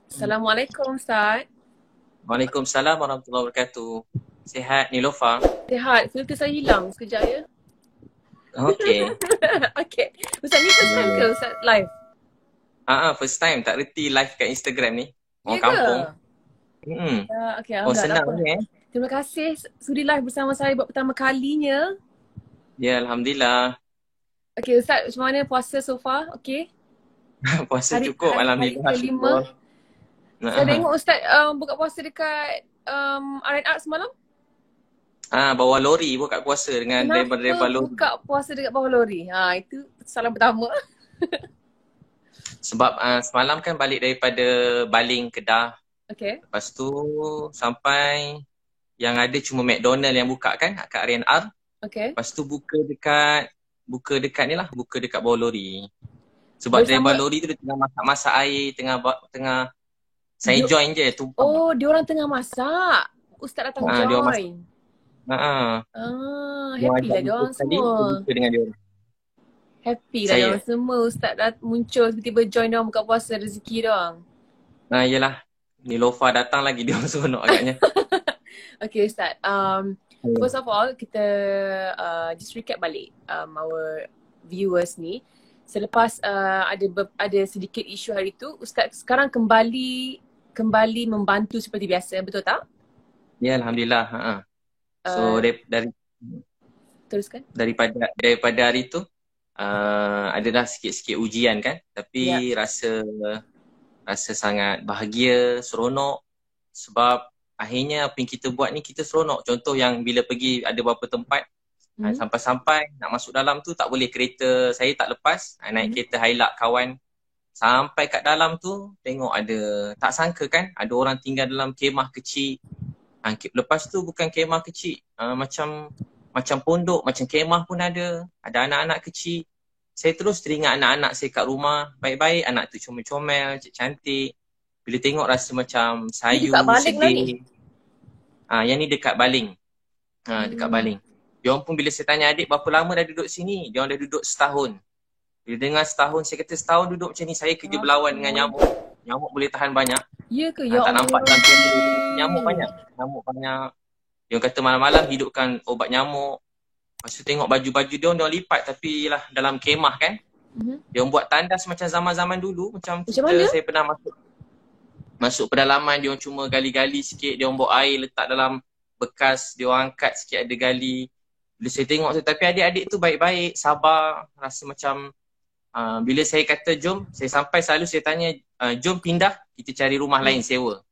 Assalamualaikum Ustaz. Waalaikumsalam warahmatullahi wabarakatuh. Sihat Nilofa? Sihat, filter saya hilang sekejap ya. Okey. Okay. Ustaz ni first time ke Boleh. Ustaz live? First time tak reti live kat Instagram ni. Ya Orang ke? kampung. Hmm. Ya, okay, Oh Alhamdulillah. Tak senang apa. ni Terima kasih sudi live bersama saya buat pertama kalinya. Ya alhamdulillah. Okay Ustaz, macam mana puasa so far? Okay. Puasa Hari, cukup hari, hari alhamdulillah kelima. syukur. Saya tengok Ustaz buka puasa dekat R&R semalam. Bawa lori buka puasa dengan Kenapa driver lori. buka puasa dekat bawah lori? Itu salam pertama. Sebab semalam kan balik daripada Baling Kedah. Okay. Lepas tu sampai yang ada cuma McDonald yang buka kan kat R&R. Okay. Lepas tu buka dekat ni lah, buka dekat bawah lori. Sebab Bersama- driver lori tu dia tengah masak air, tengah saya join je tumpang. Oh, diorang tengah masak. Ustaz datang Diorang masak. join. Diorang Happy ajak lah diorang buka tadi, semua. saya buka dengan diorang. Happy lah Saya. diorang semua. Ustaz dah muncul tiba-tiba join diorang buka puasa rezeki diorang. Yelah, Nilofa datang lagi diorang seronok agaknya. Okay Ustaz, first of all kita just recap balik our viewers ni. Selepas ada sedikit isu hari tu, Ustaz sekarang kembali membantu seperti biasa, betul tak? Ya alhamdulillah. So dari Teruskan. daripada hari tu adalah sikit-sikit ujian kan, tapi rasa sangat bahagia, seronok sebab akhirnya apa yang kita buat ni kita seronok. Contoh yang bila pergi ada beberapa tempat sampai-sampai nak masuk dalam tu tak boleh, kereta saya tak lepas, naik kereta Hilux kawan sampai kat dalam tu tengok ada, tak sangka kan ada orang tinggal dalam kemah kecil. Lepas tu bukan kemah kecil, macam pondok, macam kemah pun ada anak-anak kecil. Saya terus teringat anak-anak saya kat rumah, baik-baik, anak tu comel-comel, cantik. Bila tengok rasa macam sayu, dekat Baling lah ni? sedih. Yang ni dekat Baling. Dekat Baling. Diorang pun bila saya tanya adik berapa lama dah duduk sini, diorang dah duduk setahun. Bila dengar setahun, saya kata setahun duduk macam ni, saya kerja berlawan dengan nyamuk. Nyamuk boleh tahan banyak. Ya ke? Ya Tak Allah. nampak dalam kereta, nyamuk banyak. Diorang kata malam-malam hidupkan obat nyamuk. Lepas tu tengok baju-baju diorang lipat, tapi lah dalam kemah kan. Diorang buat tandas macam zaman-zaman dulu, macam mana? saya pernah masuk pedalaman, diorang cuma gali-gali sikit, diorang bawa air letak dalam bekas, diorang angkat sikit ada gali. Bila saya tengok tu, tapi adik-adik tu baik-baik, sabar, rasa macam bila saya kata jom, saya sampai selalu saya tanya, jom pindah, kita cari rumah lain sewa.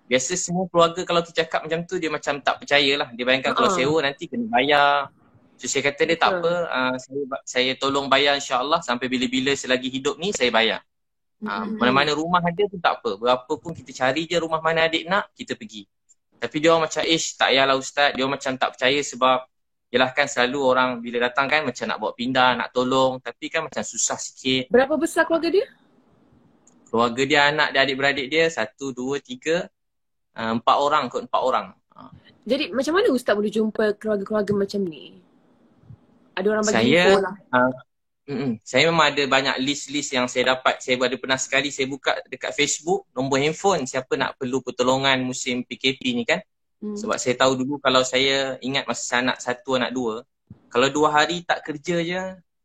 Biasa semua keluarga kalau kita cakap macam tu, dia macam tak percayalah. Dia bayangkan kalau sewa nanti kena bayar. So saya kata dia tak apa, saya tolong bayar insyaAllah sampai bila-bila selagi hidup ni saya bayar. Mana-mana rumah ada pun tak apa, berapa pun kita cari je rumah mana adik nak, kita pergi. Tapi dia orang macam, tak payahlah Ustaz, dia orang macam tak percaya sebab yelah kan selalu orang bila datang kan macam nak bawa pindah, nak tolong, tapi kan macam susah sikit. Berapa besar keluarga dia? Keluarga dia, anak dia, adik-beradik dia, 1, 2, 3, 4 orang kot, 4 orang. Jadi macam mana Ustaz boleh jumpa keluarga-keluarga macam ni? Ada orang bagi Saya, info lah. saya memang ada banyak list-list yang saya dapat. Saya ada pernah sekali saya buka dekat Facebook nombor handphone siapa nak perlu pertolongan musim PKP ni kan. Sebab saya tahu dulu kalau saya ingat masa saya anak 1, anak 2, kalau 2 hari tak kerja je,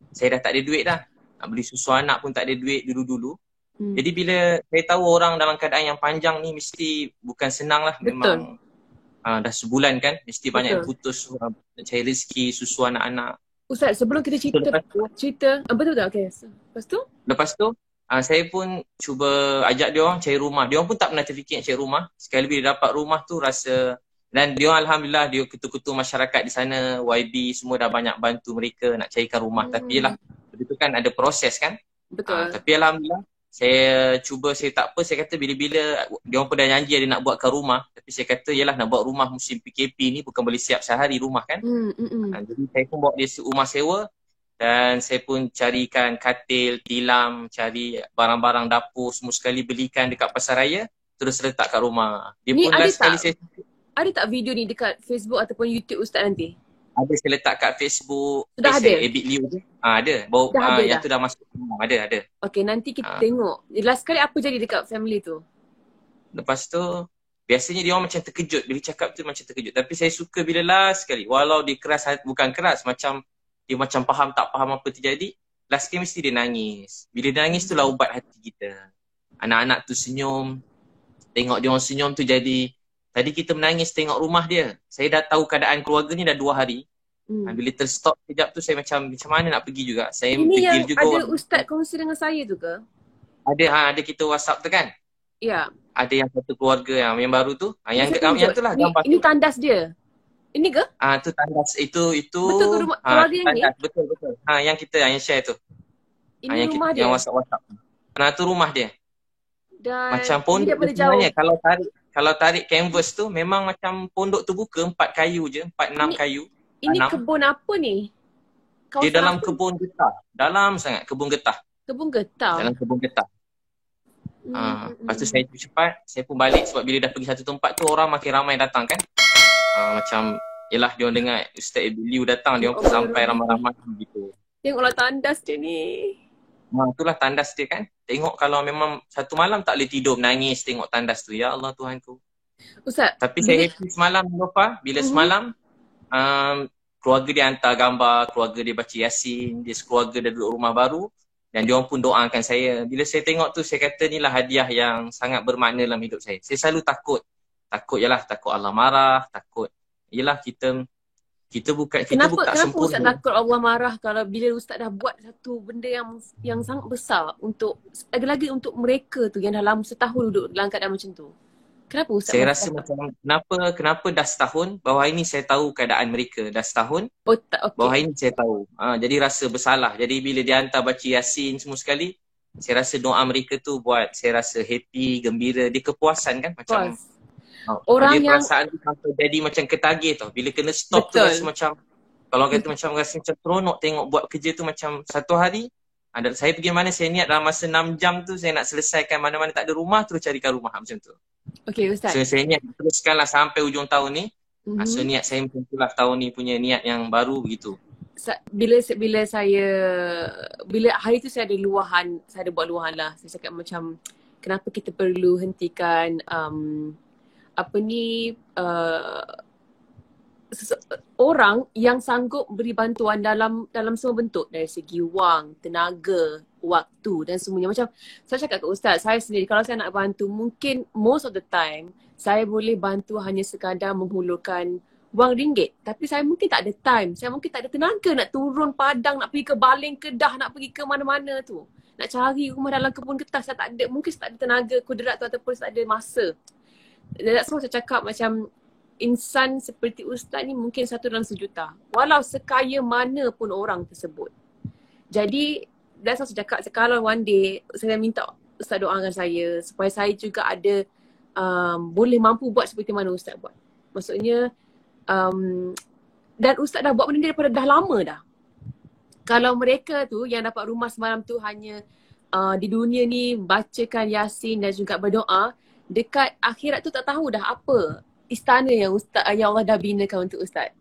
saya dah tak ada duit dah. Nak beli susu anak pun tak ada duit dulu-dulu. Jadi bila saya tahu orang dalam keadaan yang panjang ni mesti bukan senang lah. Betul. Memang dah sebulan kan, mesti banyak yang putus nak cari rezeki, susu anak-anak. Ustaz, sebelum kita cerita betul tak? Okay. Lepas tu saya pun cuba ajak dia orang cari rumah. Dia orang pun tak pernah terfikir nak cari rumah. Sekali bila dapat rumah tu rasa, dan dia orang alhamdulillah dia ketua-ketua masyarakat di sana, YB semua dah banyak bantu mereka nak carikan rumah. Tapi yelah, begitu kan ada proses kan. Betul. Tapi alhamdulillah saya cuba, saya tak apa, saya kata bila-bila dia orang pun dah janji ada nak buatkan rumah, tapi saya kata yelah nak buat rumah musim PKP ni bukan boleh siap sehari rumah kan. Jadi saya pun bawa dia rumah sewa dan saya pun carikan katil, tilam, cari barang-barang dapur semua sekali belikan dekat pasar raya, terus letak kat rumah. Dia ni pun last sekali ada tak video ni dekat Facebook ataupun YouTube Ustaz nanti? Ada, saya letak kat Facebook. Sudah ada? Bit.ly tu. Ada. Yang tu dah masuk. Ada. Okay, nanti kita tengok. Last kali apa jadi dekat family tu? Lepas tu biasanya dia orang macam terkejut bila cakap tu, macam terkejut. Tapi saya suka bila last sekali, walau dia keras, bukan keras, macam dia macam faham tak faham apa terjadi, last sekali mesti dia nangis. Bila dia nangis tu lah ubat hati kita. Anak-anak tu senyum, tengok dia orang senyum tu jadi, tadi kita menangis tengok rumah dia. Saya dah tahu keadaan keluarga ni dah 2 hari. Bila terstop sekejap tu saya macam mana nak pergi juga. Saya Ini degil yang juga ada orang. Ustaz kongsi dengan saya tu ke? Ada kita WhatsApp tu kan. Ya. Ada yang satu keluarga yang baru tu. Yang tu lah gambar ini tu. tandas dia. Ini ke? Tu tandas itu betul ke rumah keluarga yang ni? Betul. Yang kita yang share tu. Ini yang rumah kita, dia. Yang WhatsApp. Tu rumah dia. Dan macam pondok dia sebenarnya kalau tarik canvas tu memang macam pondok tu buka 4 kayu je, 4-6 kayu. Ini kebun apa ni? Dia dalam kebun getah. Dalam sangat kebun getah. Kebun getah. Dalam kebun getah. Lepas tu saya cepat, saya pun balik sebab bila dah pergi satu tempat tu orang makin ramai datang kan. Macam yelah dia orang dengar Ustaz Liu datang, dia orang pun sampai ramai-ramai gitu. Tengoklah tandas dia ni. Itulah tandas dia kan. Tengok kalau memang satu malam tak boleh tidur menangis tengok tandas tu. Ya Allah Tuhanku. Ustaz. Tapi saya happy semalam Nova. Bila semalam keluarga dia hantar gambar, keluarga dia baca Yasin, dia sekeluarga dah duduk rumah baru. Dan dia orang pun doakan saya. Bila saya tengok tu saya kata inilah hadiah yang sangat bermakna dalam hidup saya. Saya selalu takut. Takut Allah marah, takut. Yelah kita tak sempurna. Kenapa Ustaz takut Allah marah kalau bila Ustaz dah buat satu benda yang sangat besar untuk, lagi-lagi untuk mereka tu yang dalam setahun duduk dalam keadaan macam tu? Kenapa Ustaz? Saya rasa macam kenapa dah setahun, bawah ini saya tahu keadaan mereka dah setahun. Bawah ini saya tahu. Jadi rasa bersalah. Jadi bila dia hantar baca Yasin semua sekali, saya rasa doa mereka tu buat saya rasa happy, gembira, dia kepuasan kan macam orang dia yang perasaan tu sampai jadi macam ketagih tau. Bila kena stop tu rasa macam, kalau kata macam rasa macam seronok tengok buat kerja tu macam satu hari. Saya pergi mana saya niat dalam masa 6 jam tu saya nak selesaikan mana-mana tak ada rumah terus carikan rumah macam tu. Okay Ustaz. So saya niat teruskanlah sampai ujung tahun ni. So niat saya macam itulah tahun ni punya niat yang baru begitu. Bila hari tu saya ada luahan, saya ada buat luahan lah. Saya cakap macam kenapa kita perlu hentikan orang yang sanggup beri bantuan dalam semua bentuk, dari segi wang, tenaga, waktu dan semuanya. Macam saya cakap ke Ustaz, saya sendiri kalau saya nak bantu, mungkin most of the time saya boleh bantu hanya sekadar menghulurkan wang ringgit, tapi saya mungkin tak ada time, saya mungkin tak ada tenaga nak turun padang, nak pergi ke Baling, Kedah, nak pergi ke mana-mana tu, nak cari rumah dalam kebun getah. Saya tak ada, mungkin saya tak ada tenaga kudrat tu ataupun saya tak ada masa. That's why saya cakap macam insan seperti Ustaz ni mungkin satu dalam sejuta, walau sekaya mana pun orang tersebut. Jadi that's why saya cakap, kalau one day saya minta Ustaz doakan saya supaya saya juga ada boleh mampu buat seperti mana Ustaz buat. Maksudnya dan Ustaz dah buat benda ni daripada dah lama dah. Kalau mereka tu yang dapat rumah semalam tu hanya di dunia ni bacakan Yasin dan juga berdoa, dekat akhirat tu tak tahu dah apa istana yang Allah dah binakan untuk Ustaz.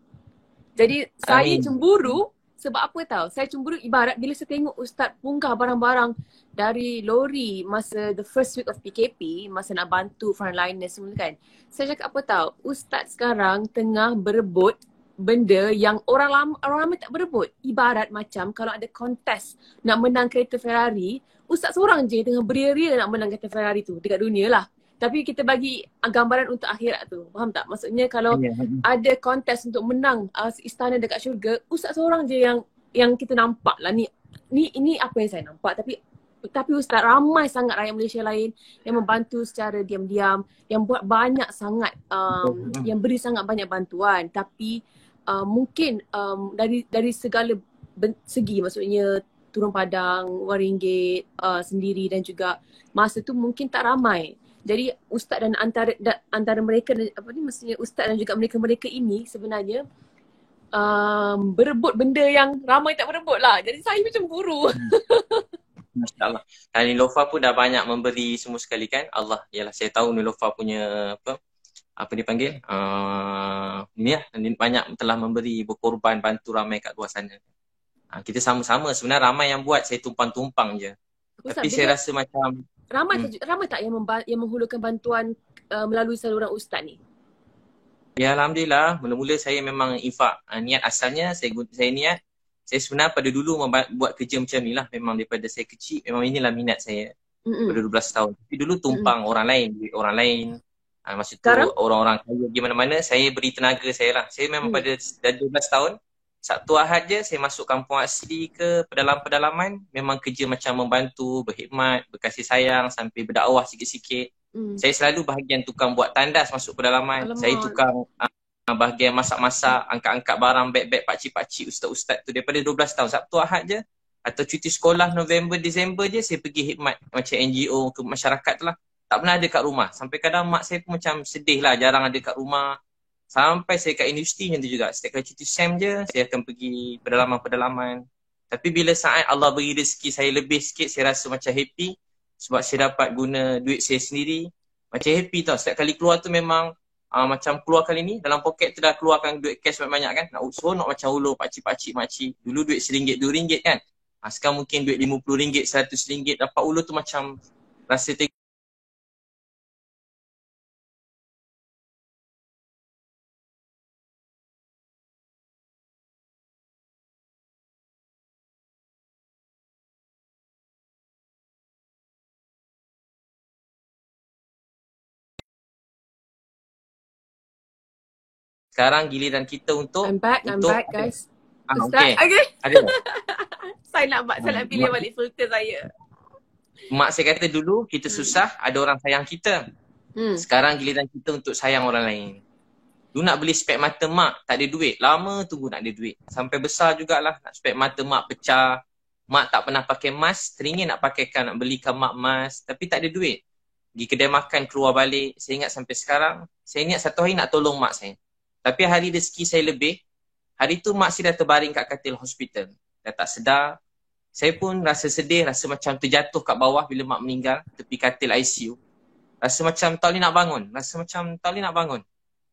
Jadi saya cemburu sebab apa tahu? Saya cemburu ibarat bila saya tengok Ustaz punggah barang-barang dari lori masa the first week of PKP, masa nak bantu frontliners semua kan. Saya cakap apa tahu? Ustaz sekarang tengah berebut benda yang orang lama tak berebut. Ibarat macam kalau ada kontes nak menang kereta Ferrari, Ustaz seorang je tengah beria-ria nak menang kereta Ferrari tu dekat dunia lah. Tapi kita bagi gambaran untuk akhirat tu. Faham tak? Maksudnya kalau ada kontes untuk menang istana dekat syurga, Ustaz seorang je yang kita nampak lah. Ni apa yang saya nampak. Tapi Ustaz, ramai sangat rakyat Malaysia lain yang membantu secara diam-diam, yang buat banyak sangat, yang beri sangat banyak bantuan. Tapi mungkin dari segala segi, maksudnya turun padang, wang ringgit sendiri dan juga masa tu mungkin tak ramai. Jadi Ustaz dan antara mereka maksudnya Ustaz dan juga mereka ini sebenarnya berebut benda yang ramai tak berebut lah. Jadi saya macam buru. Masya-Allah. Dan Nilofa pun dah banyak memberi semua sekali kan. Allah, yalah saya tahu Nilofa punya apa dipanggil? Banyak telah memberi, berkorban, bantu ramai kat luar sana. Kita sama-sama sebenarnya ramai yang buat, saya tumpang-tumpang je. Ustaz, tapi saya rasa macam ramai tak yang menghulurkan bantuan melalui saluran ustaz ni? Ya Alhamdulillah, mula-mula saya memang infak. Niat asalnya saya niat, saya sebenarnya pada dulu buat kerja macam ni lah. Memang daripada saya kecil, memang inilah minat saya pada 12 tahun. Tapi dulu tumpang orang lain, duit orang lain. Masa tu Sekarang? orang-orang kaya pergi mana-mana, saya beri tenaga saya lah. Saya memang pada 12 tahun, Sabtu Ahad je saya masuk kampung asli ke pedalaman-pedalaman. Memang kerja macam membantu, berkhidmat, berkasih sayang sampai berdakwah sikit-sikit. Saya selalu bahagian tukang buat tandas masuk pedalaman. Alamak. Saya tukang bahagian masak-masak, angkat-angkat barang, beg-beg pakcik-pakcik, ustaz-ustaz tu daripada 12 tahun. Sabtu Ahad je atau cuti sekolah November, Disember je saya pergi khidmat macam NGO ke masyarakat tu lah. Tak pernah ada kat rumah. Sampai kadang mak saya pun macam sedih lah, jarang ada kat rumah. Sampai saya kat universiti macam tu juga. Setiap kali cuti SEM je, saya akan pergi pedalaman-pedalaman. Tapi bila saat Allah beri rezeki saya lebih sikit, saya rasa macam happy. Sebab saya dapat guna duit saya sendiri. Macam happy tau. Setiap kali keluar tu memang macam keluar kali ni, dalam poket tu dah keluarkan duit cash banyak-banyak kan. Nak seronok macam ulur pakcik-pakcik makcik. Dulu duit RM1, RM2 kan. Sekarang mungkin duit RM50, RM100. Dapat ulur tu macam rasa sekarang giliran kita untuk I'm back guys. Ustaz, okay. Ada. Saya nak pilih balik filter saya. Mak saya kata dulu kita susah, ada orang sayang kita. Sekarang giliran kita untuk sayang orang lain. Dulu nak beli spek mata mak, tak ada duit. Lama tunggu nak ada duit. Sampai besar jugalah nak spek mata mak pecah. Mak tak pernah pakai mask, teringin nak pakaikan, nak belikan mak mask. Tapi tak ada duit. Pergi kedai makan, keluar balik. Saya ingat sampai sekarang, saya ingat satu hari nak tolong mak saya. Tapi hari rezeki saya lebih, hari tu mak saya dah terbaring kat katil hospital. Dah tak sedar. Saya pun rasa sedih, rasa macam terjatuh kat bawah bila mak meninggal, tepi katil ICU. Rasa macam tak boleh nak bangun.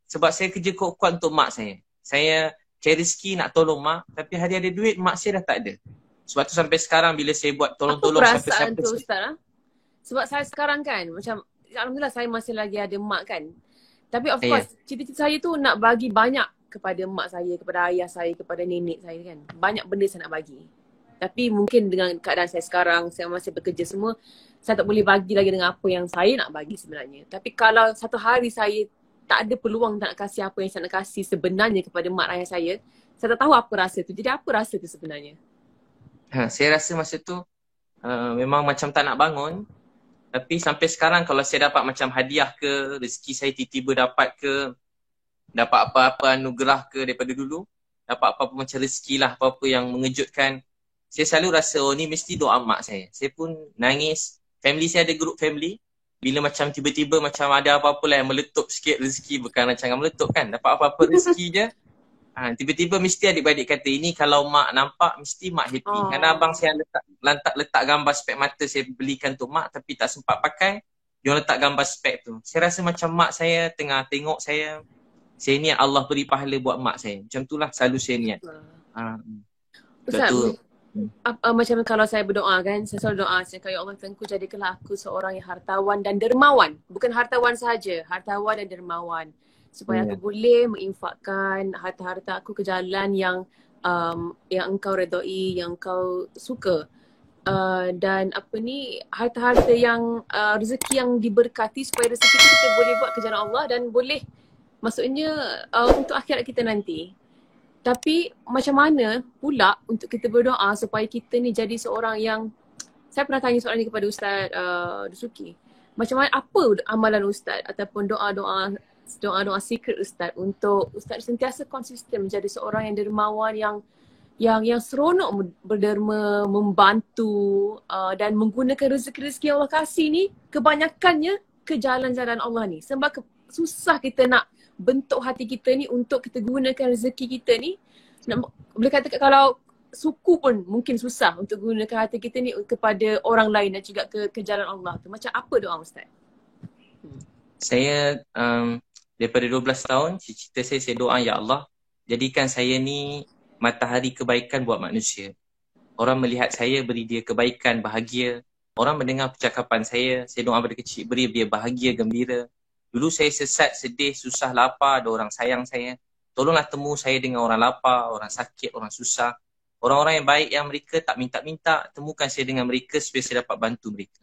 Sebab saya kerja kuat-kuat untuk mak saya. Saya cari rezeki nak tolong mak, tapi hari ada duit, mak saya dah tak ada. Sebab tu sampai sekarang bila saya buat tolong-tolong sampai perasaan tu Ustaz? Sebab saya sekarang kan, macam Alhamdulillah saya masih lagi ada mak kan. Tapi of course, cita-cita saya tu nak bagi banyak kepada mak saya, kepada ayah saya, kepada nenek saya kan. Banyak benda saya nak bagi. Tapi mungkin dengan keadaan saya sekarang, saya masih bekerja semua, saya tak boleh bagi lagi dengan apa yang saya nak bagi sebenarnya. Tapi kalau satu hari saya tak ada peluang nak kasih apa yang saya nak kasih sebenarnya kepada mak ayah saya tak tahu apa rasa tu. Jadi apa rasa tu sebenarnya? Saya rasa masa tu memang macam tak nak bangun. Tapi sampai sekarang kalau saya dapat macam hadiah ke, rezeki saya tiba-tiba dapat ke, dapat apa-apa anugerah ke daripada dulu, dapat apa-apa macam rezeki lah, apa-apa yang mengejutkan, saya selalu rasa ni mesti doa mak saya. Saya pun nangis. Family saya ada group family. Bila macam tiba-tiba macam ada apa-apa lah yang meletup sikit rezeki, bukan macam meletup kan, dapat apa-apa rezeki je. Tiba-tiba mesti adik-beradik kata ini kalau mak nampak mesti mak happy. Kerana abang saya letak gambar spek mata saya belikan tu mak tapi tak sempat pakai. Dia letak gambar spek tu. Saya rasa macam mak saya tengah tengok saya. Saya niat Allah beri pahala buat mak saya. Macam tu lah selalu saya niat. Ustaz, macam kalau saya berdoa kan, saya selalu doa, saya kata ya Allah Tuhanku jadikanlah aku seorang yang hartawan dan dermawan. Bukan hartawan sahaja, hartawan dan dermawan. Supaya aku boleh menginfakkan harta-harta aku ke jalan yang engkau redai, yang engkau suka. Dan harta-harta yang rezeki yang diberkati supaya rezeki kita boleh buat ke jalan Allah dan boleh maksudnya untuk akhirat kita nanti. Tapi macam mana pula untuk kita berdoa supaya kita ni jadi seorang yang, saya pernah tanya soalan ni kepada Ustaz Dusuki. Macam mana, apa amalan Ustaz ataupun doa-doa secret Ustaz untuk Ustaz sentiasa konsisten menjadi seorang yang dermawan, yang seronok berderma, membantu dan menggunakan rezeki-rezeki yang Allah kasih ni kebanyakannya ke jalan-jalan Allah ni. Sebab susah kita nak bentuk hati kita ni untuk kita gunakan rezeki kita ni. Boleh kata kalau suku pun mungkin susah untuk gunakan hati kita ni kepada orang lain dan juga ke jalan Allah tu. Macam apa doa Ustaz? Saya daripada 12 tahun, cita saya doa, ya Allah, jadikan saya ni matahari kebaikan buat manusia. Orang melihat saya, beri dia kebaikan, bahagia. Orang mendengar percakapan saya doa pada kecil, beri dia bahagia, gembira. Dulu saya sesat, sedih, susah, lapar, ada orang sayang saya. Tolonglah temu saya dengan orang lapar, orang sakit, orang susah. Orang-orang yang baik yang mereka tak minta-minta, temukan saya dengan mereka supaya saya dapat bantu mereka.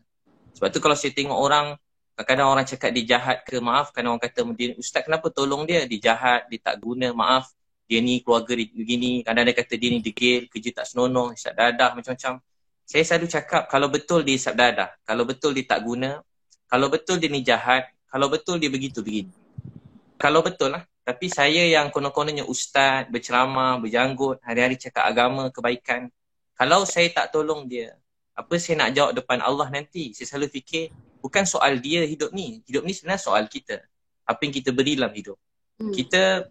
Sebab tu kalau saya tengok orang, kadang-kadang orang cakap dia jahat ke, maaf, kadang orang kata, Ustaz kenapa tolong dia? Dia jahat, dia tak guna, maaf. Dia ni keluarga dia begini, kadang dia kata dia ni degil, kerja tak senonoh, isap dadah, macam-macam. Saya selalu cakap, kalau betul dia isap dadah, kalau betul dia tak guna, kalau betul dia ni jahat, kalau betul dia begitu, begini. Kalau betul lah. Tapi saya yang konon-kononnya ustaz, berceramah, berjanggut, hari-hari cakap agama, kebaikan. Kalau saya tak tolong dia, apa saya nak jawab depan Allah nanti? Saya selalu fikir, bukan soal dia hidup ni. Hidup ni sebenarnya soal kita. Apa yang kita beri dalam hidup.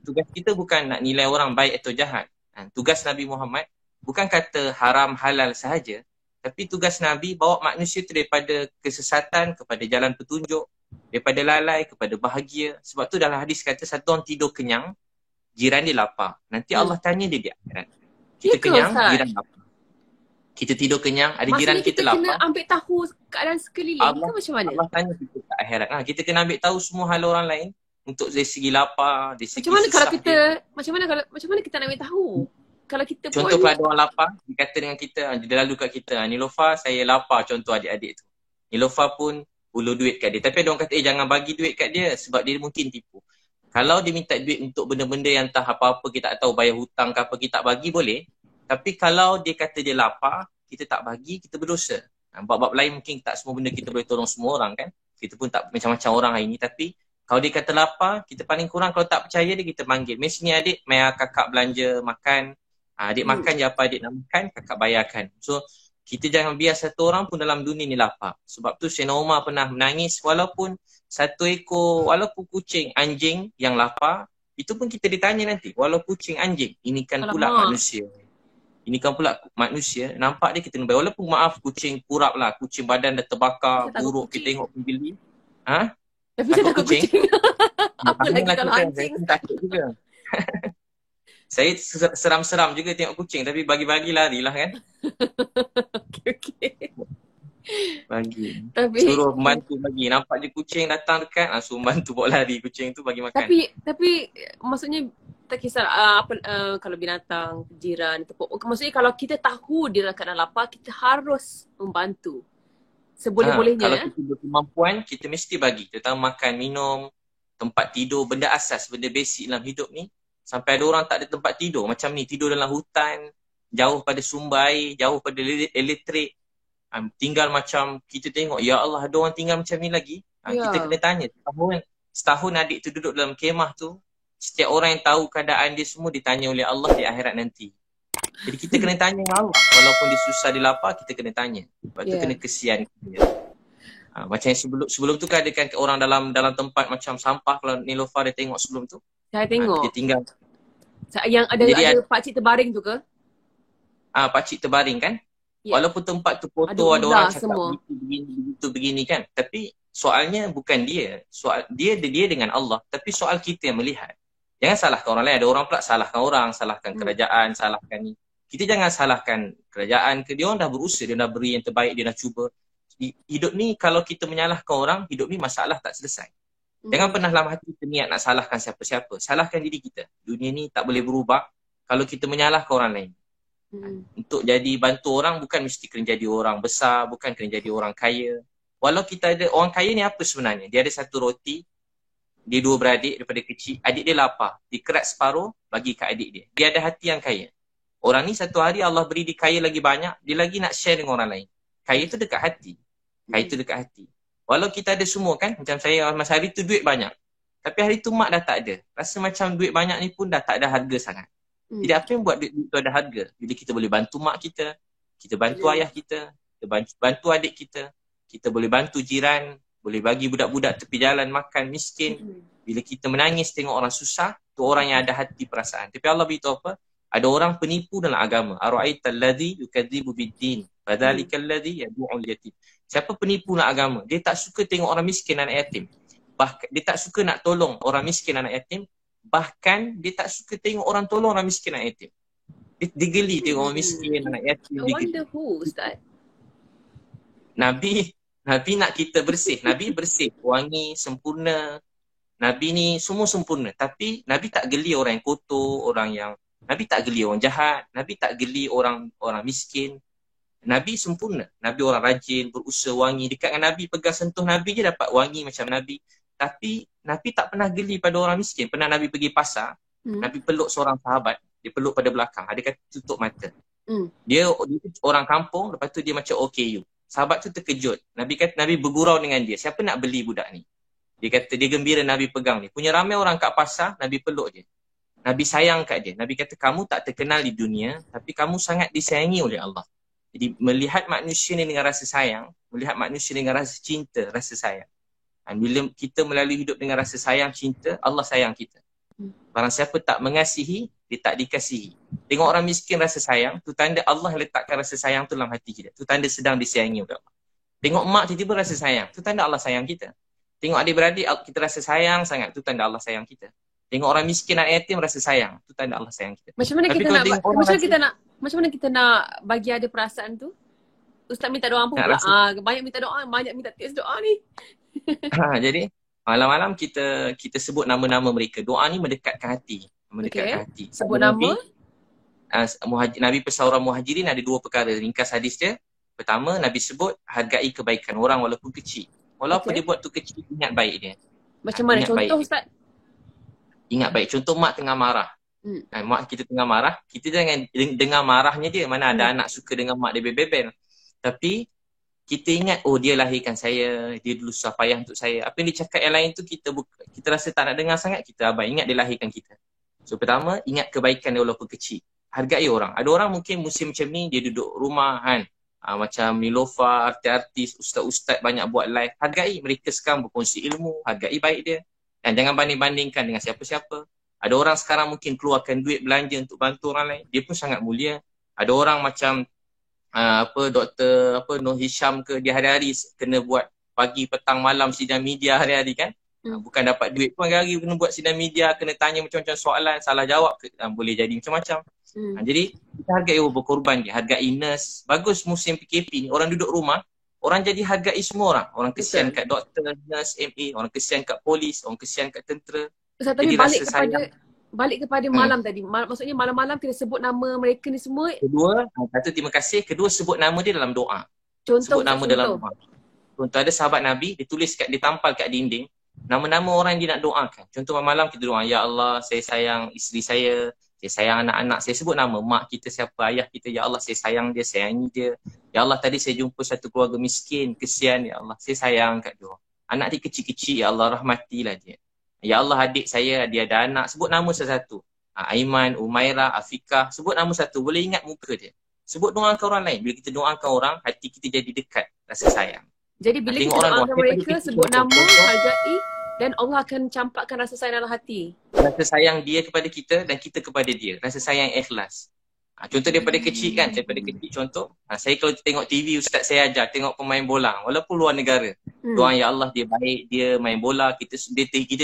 Tugas kita bukan nak nilai orang baik atau jahat. Tugas Nabi Muhammad bukan kata haram halal sahaja. Tapi tugas Nabi bawa manusia itu daripada kesesatan kepada jalan petunjuk, daripada lalai kepada bahagia. Sebab tu dalam hadis kata satu orang tidur kenyang, jiran dia lapar. Nanti Allah tanya dia di akhirat. Kita kenyang, jiran lapar. Kita tidur kenyang, ada jiran kita lapar. Maksudnya kita kena ambil tahu keadaan sekeliling ke macam mana? Allah tanya kita ke akhirat. Kita kena ambil tahu semua hal orang lain untuk dari segi lapar, dari segi macam mana kalau kita dia. macam mana kita nak ambil tahu? Kalau kita contoh kalau ada orang lapar, dia kata dengan kita, dia lalu kat kita, Nilofa saya lapar, contoh adik-adik tu. Nilofa pun ulur duit kat dia. Tapi ada orang kata, jangan bagi duit kat dia sebab dia mungkin tipu. Kalau dia minta duit untuk benda-benda yang entah apa-apa, kita tak tahu bayar hutang ke apa, kita tak bagi boleh. Tapi kalau dia kata dia lapar, kita tak bagi, kita berdosa. Bab-bab lain mungkin tak semua benda kita boleh tolong semua orang kan. Kita pun tak macam-macam orang hari ni. Tapi kalau dia kata lapar, kita paling kurang kalau tak percaya dia, kita panggil. Mesti ni adik, mai kakak belanja, makan. Adik makan je apa adik nak makan, kakak bayarkan. So, kita jangan biar satu orang pun dalam dunia ni lapar. Sebab tu Sayyidina Umar pernah menangis walaupun satu ekor, walaupun kucing, anjing yang lapar, itu pun kita ditanya nanti. Walaupun kucing, anjing, ini kan pula manusia. Ini kan pula manusia, nampak dia kita bayar. Walaupun maaf kucing kurap lah, kucing badan dah terbakar, buruk, kita tengok pembeli. Tapi saya takut kucing. Apa lagi kalau anjing? Saya takut juga. Saya seram-seram juga tengok kucing, tapi bagi-bagi larilah kan. Okay. Bagi. Suruh membantu bagi. Nampak je kucing datang dekat, suruh membantu bawa lari kucing tu bagi makan. Tapi maksudnya tak kisah kalau binatang, jiran, maksudnya kalau kita tahu dia dalam keadaan lapar, kita harus membantu. Seboleh-bolehnya. Kalau kita berkemampuan, kita mesti bagi. Terutama makan, minum, tempat tidur, benda asas, benda basic dalam hidup ni. Sampai ada orang tak ada tempat tidur. Macam ni, tidur dalam hutan, jauh pada sumber air, jauh pada elektrik. Tinggal macam kita tengok, ya Allah ada orang tinggal macam ni lagi. Kita kena tanya. Setahun adik tu duduk dalam kemah tu, setiap orang yang tahu keadaan dia semua ditanya oleh Allah di akhirat nanti. Jadi kita kena tanya dengan Allah. Walaupun dia susah, dia lapar, kita kena tanya. Sebab tu kena kesian dia. Macam sebelum tu kan ada kan orang dalam tempat macam sampah. Kalau Nilofa dia tengok sebelum tu. Saya tengok. Dia tinggal. Yang ada pakcik terbaring tu ke? Pakcik terbaring kan? Walaupun tempat tu kotor, ada orang cakap begini kan. Tapi soalnya bukan dia. Soal dia dengan Allah. Tapi soal kita yang melihat. Jangan salahkan orang lain. Ada orang pula salahkan orang, salahkan kerajaan, salahkan ni. Kita jangan salahkan kerajaan ke. Dia orang dah berusaha, dia dah beri yang terbaik, dia dah cuba. Hidup ni kalau kita menyalahkan orang, hidup ni masalah tak selesai. Jangan pernah dalam hati kita niat nak salahkan siapa-siapa. Salahkan diri kita. Dunia ni tak boleh berubah kalau kita menyalahkan orang lain. Untuk jadi bantu orang bukan mesti kena jadi orang besar, bukan kena jadi orang kaya. Walau kita ada, orang kaya ni apa sebenarnya? Dia ada satu roti, dia dua beradik daripada kecil, adik dia lapar, dia kerat separuh bagi kat adik dia. Dia ada hati yang kaya. Orang ni satu hari Allah beri dia kaya lagi banyak, dia lagi nak share dengan orang lain. Kaya tu dekat hati. Kaya tu dekat hati. Walau kita ada semua kan, macam saya masa hari tu duit banyak. Tapi hari tu mak dah tak ada. Rasa macam duit banyak ni pun dah tak ada harga sangat. Jadi apa yang buat duit tu ada harga? Bila kita boleh bantu mak kita bantu ayah kita bantu adik kita boleh bantu jiran, boleh bagi budak-budak tepi jalan makan, miskin. Bila kita menangis tengok orang susah, tu orang yang ada hati perasaan. Tapi Allah beritahu apa? Ada orang penipu dalam agama. Ara'aital ladzi yukadzibu bid-din, fadzalikal ladzi yad'ul yatim. Siapa penipu dalam agama? Dia tak suka tengok orang miskin, anak yatim. Bahkan dia tak suka nak tolong orang miskin, anak yatim. Bahkan dia tak suka tengok orang tolong orang miskin, anak yatim. Dia geli tengok orang miskin, anak yatim. I wonder who, Ustaz? Nabi nak kita bersih. Nabi bersih, wangi, sempurna. Nabi ni semua sempurna. Tapi Nabi tak geli orang yang kotor, Nabi tak geli orang jahat, Nabi tak geli orang miskin. Nabi sempurna. Nabi orang rajin, berusaha wangi. Dekat dengan Nabi, pegang sentuh Nabi je dapat wangi macam Nabi. Tapi Nabi tak pernah geli pada orang miskin. Pernah Nabi pergi pasar, Nabi peluk seorang sahabat, dia peluk pada belakang. Dia kata tutup mata. Dia orang kampung, lepas tu dia macam OKU. Sahabat tu terkejut. Nabi kata, Nabi bergurau dengan dia. Siapa nak beli budak ni? Dia kata dia gembira Nabi pegang ni. Punya ramai orang kat pasar, Nabi peluk dia. Nabi sayang kat dia. Nabi kata kamu tak terkenal di dunia, tapi kamu sangat disayangi oleh Allah. Jadi melihat manusia ni dengan rasa sayang, melihat manusia dengan rasa cinta, rasa sayang. Dan bila kita melalui hidup dengan rasa sayang, cinta, Allah sayang kita. Barang siapa tak mengasihi, dia tak dikasihi. Tengok orang miskin rasa sayang, tu tanda Allah letakkan rasa sayang tu dalam hati kita. Tu tanda sedang disayangi oleh Allah. Tengok mak tiba-tiba rasa sayang, tu tanda Allah sayang kita. Tengok adik-beradik kita rasa sayang sangat, tu tanda Allah sayang kita. Tengok orang miskin, anak yatim rasa sayang, tu tanda Allah sayang kita. Macam mana kita nak bagi ada perasaan tu? Ustaz minta doa pun pula. Banyak minta doa, banyak minta tips doa ni. Jadi malam-malam kita sebut nama-nama mereka. Doa ni mendekatkan hati. Mendekatkan hati. Sebut nama? Nabi pesan orang muhajirin ada dua perkara. Ringkas hadis dia. Pertama, Nabi sebut hargai kebaikan orang walaupun kecil. Walaupun dia buat tu kecil, ingat baik dia. Macam mana contoh Ustaz? Ingat baik. Contoh mak tengah marah. Mak kita tengah marah, kita jangan dengar marahnya dia. Mana ada anak suka dengar mak dia bebel. Tapi kita ingat, oh dia lahirkan saya, dia dulu susah payah untuk saya. Apa yang dia cakap yang lain tu kita rasa tak nak dengar sangat, kita abai. Ingat dia lahirkan kita. So pertama, ingat kebaikan dia walaupun kecil. Hargai orang. Ada orang mungkin musim macam ni, dia duduk rumah kan. Macam Nilofa, artis-artis, ustaz-ustaz banyak buat live. Hargai mereka sekarang berkongsi ilmu, hargai baik dia. Dan jangan banding-bandingkan dengan siapa-siapa. Ada orang sekarang mungkin keluarkan duit belanja untuk bantu orang lain. Dia pun sangat mulia. Ada orang macam Dr. Nur Hisham ke, dia hari-hari kena buat pagi, petang, malam sidang media hari-hari kan. Bukan dapat duit pun hari-hari kena buat sidang media, kena tanya macam-macam soalan, salah jawab boleh jadi macam-macam. Jadi kita hargai orang berkorban dia, hargai nurse. Bagus musim PKP ni, orang duduk rumah, orang jadi hargai semua orang. Orang kesian kat doktor, nurse, MA, orang kesian kat polis, orang kesian kat tentera. Ustaz, tadi balik kepada malam tadi. Maksudnya malam-malam kita sebut nama mereka ni semua. Kedua, satu terima kasih. Kedua, sebut nama dia dalam doa. Contoh, sebut nama dalam doa. Contoh ada sahabat Nabi, dia tampal kat dinding nama-nama orang yang dia nak doakan. Contoh malam kita doa, ya Allah, saya sayang isteri saya sayang anak-anak saya. Sebut nama mak kita siapa, ayah kita, ya Allah saya sayang dia, sayangi dia. Ya Allah, tadi saya jumpa satu keluarga miskin, kesian, ya Allah saya sayang kat dia. Anak dia kecil-kecil, ya Allah rahmatilah dia. Ya Allah, adik saya dia ada anak. Sebut nama satu-satu. Aiman, Umairah, Afikah. Sebut nama satu. Boleh ingat muka dia. Sebut doakan orang lain. Bila kita doakan orang, hati kita jadi dekat. Rasa sayang. Jadi bila kita doakan mereka, sebut nama, hargai, dan Allah akan campakkan rasa sayang dalam hati. Rasa sayang dia kepada kita dan kita kepada dia. Rasa sayang ikhlas. Contoh daripada kecil kan. Daripada kecil contoh. Saya kalau tengok TV, ustaz saya ajar tengok pemain bola. Walaupun luar negara. Doa ya Allah dia baik, dia main bola. Kita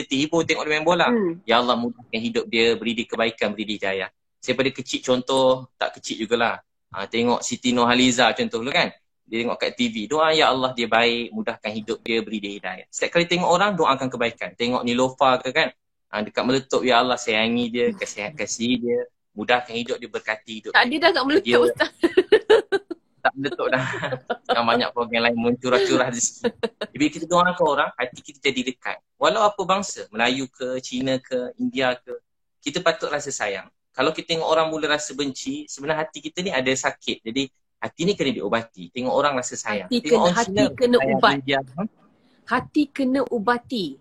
terhibur tengok dia main bola. Ya Allah mudahkan hidup dia, beri dia kebaikan, beri dia hidayah. Saya pada kecil contoh, tak kecil jugalah. Tengok Siti Nurhaliza contoh dulu kan. Dia tengok kat TV. Doa ya Allah dia baik, mudahkan hidup dia, beri dia hidayah. Setiap kali tengok orang, doakan kebaikan. Tengok Nilofa ke kan. Dekat meletup, ya Allah sayangi dia, kasih dia. Mudahkan hidup dia, berkati hidup dia. Dia dah kat meletup Ustaz. Tak meletup dah. Sekarang banyak program lain mencurah-curah rezeki. Bila kita doakan orang, hati kita jadi dekat. Walau apa bangsa, Melayu ke, Cina ke, India ke, kita patut rasa sayang. Kalau kita tengok orang mula rasa benci, sebenarnya hati kita ni ada sakit. Jadi hati ni kena diobati. Tengok orang rasa sayang. Hati kena ubat. Hati kena ubati.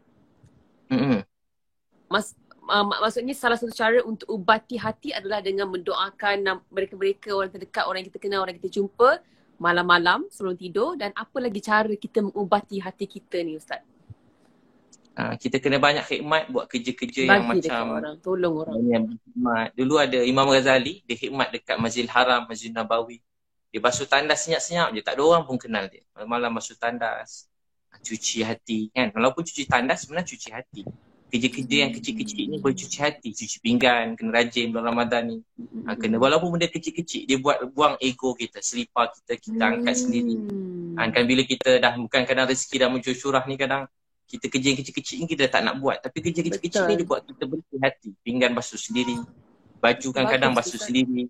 Maksudnya salah satu cara untuk ubati hati adalah dengan mendoakan mereka-mereka, orang terdekat, orang yang kita kenal, orang yang kita jumpa malam-malam sebelum tidur. Dan apa lagi cara kita mengubati hati kita ni Ustaz? Kita kena banyak khidmat, buat kerja-kerja yang macam orang, tolong orang. Dulu ada Imam Ghazali, dia khidmat dekat Masjidil Haram, Masjid Nabawi. Dia basuh tandas senyap-senyap je, tak ada orang pun kenal dia. Malam-malam basuh tandas, cuci hati kan. Walaupun cuci tandas sebenarnya cuci hati. Kerja-kerja yang kecil-kecil ni boleh cuci hati. Cuci pinggan, kena rajin bulan Ramadan ni. Kena walaupun benda kecil-kecil, dia buang ego kita, selipar kita angkat sendiri. Kan bila kita dah bukan kadang rezeki dah muncul curah ni, kadang kita kerja yang kecil-kecil ni kita tak nak buat. Tapi kerja kecil-kecil ni dia buat kita bersih hati. Pinggan basuh sendiri, baju kan kadang basuh sendiri.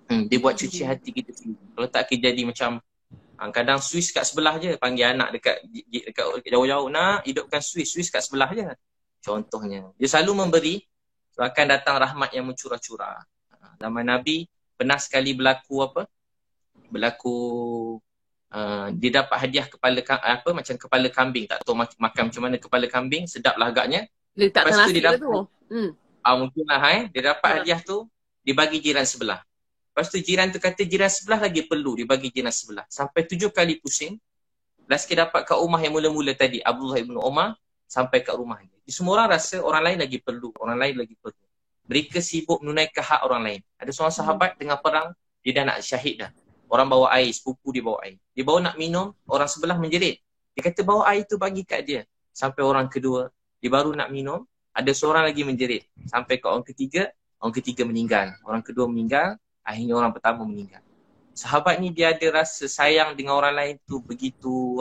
Dia buat cuci hati kita sendiri. Kalau tak kita jadi macam kadang Swiss kat sebelah je, panggil anak dekat jauh-jauh, nak hidupkan Swiss kat sebelah je. Contohnya. Dia selalu memberi, so akan datang rahmat yang mencurah-curah. Zaman Nabi pernah sekali berlaku dia dapat hadiah macam kepala kambing. Tak tahu makan macam mana kepala kambing, sedap lah agaknya. Lepas tu dia dapat mungkin lah dia dapat hadiah tu, dia bagi jiran sebelah. Lepas tu jiran tu kata jiran sebelah lagi perlu, dia bagi jiran sebelah. Sampai 7 kali pusing. Last kali dapat kat rumah yang mula-mula tadi, Abdullah ibn Umar, sampai kat rumah dia. Semua orang rasa orang lain lagi perlu, orang lain lagi perlu. Mereka sibuk menunaikan hak orang lain. Ada seorang sahabat tengah perang, dia dah nak syahid dah. Orang bawa air, sepupu dia bawa air. Dia bawa nak minum, orang sebelah menjerit. Dia kata bawa air tu bagi kat dia. Sampai orang kedua, dia baru nak minum, ada seorang lagi menjerit. Sampai ke orang ketiga meninggal. Orang kedua meninggal, akhirnya orang pertama meninggal. Sahabat ni dia ada rasa sayang dengan orang lain tu begitu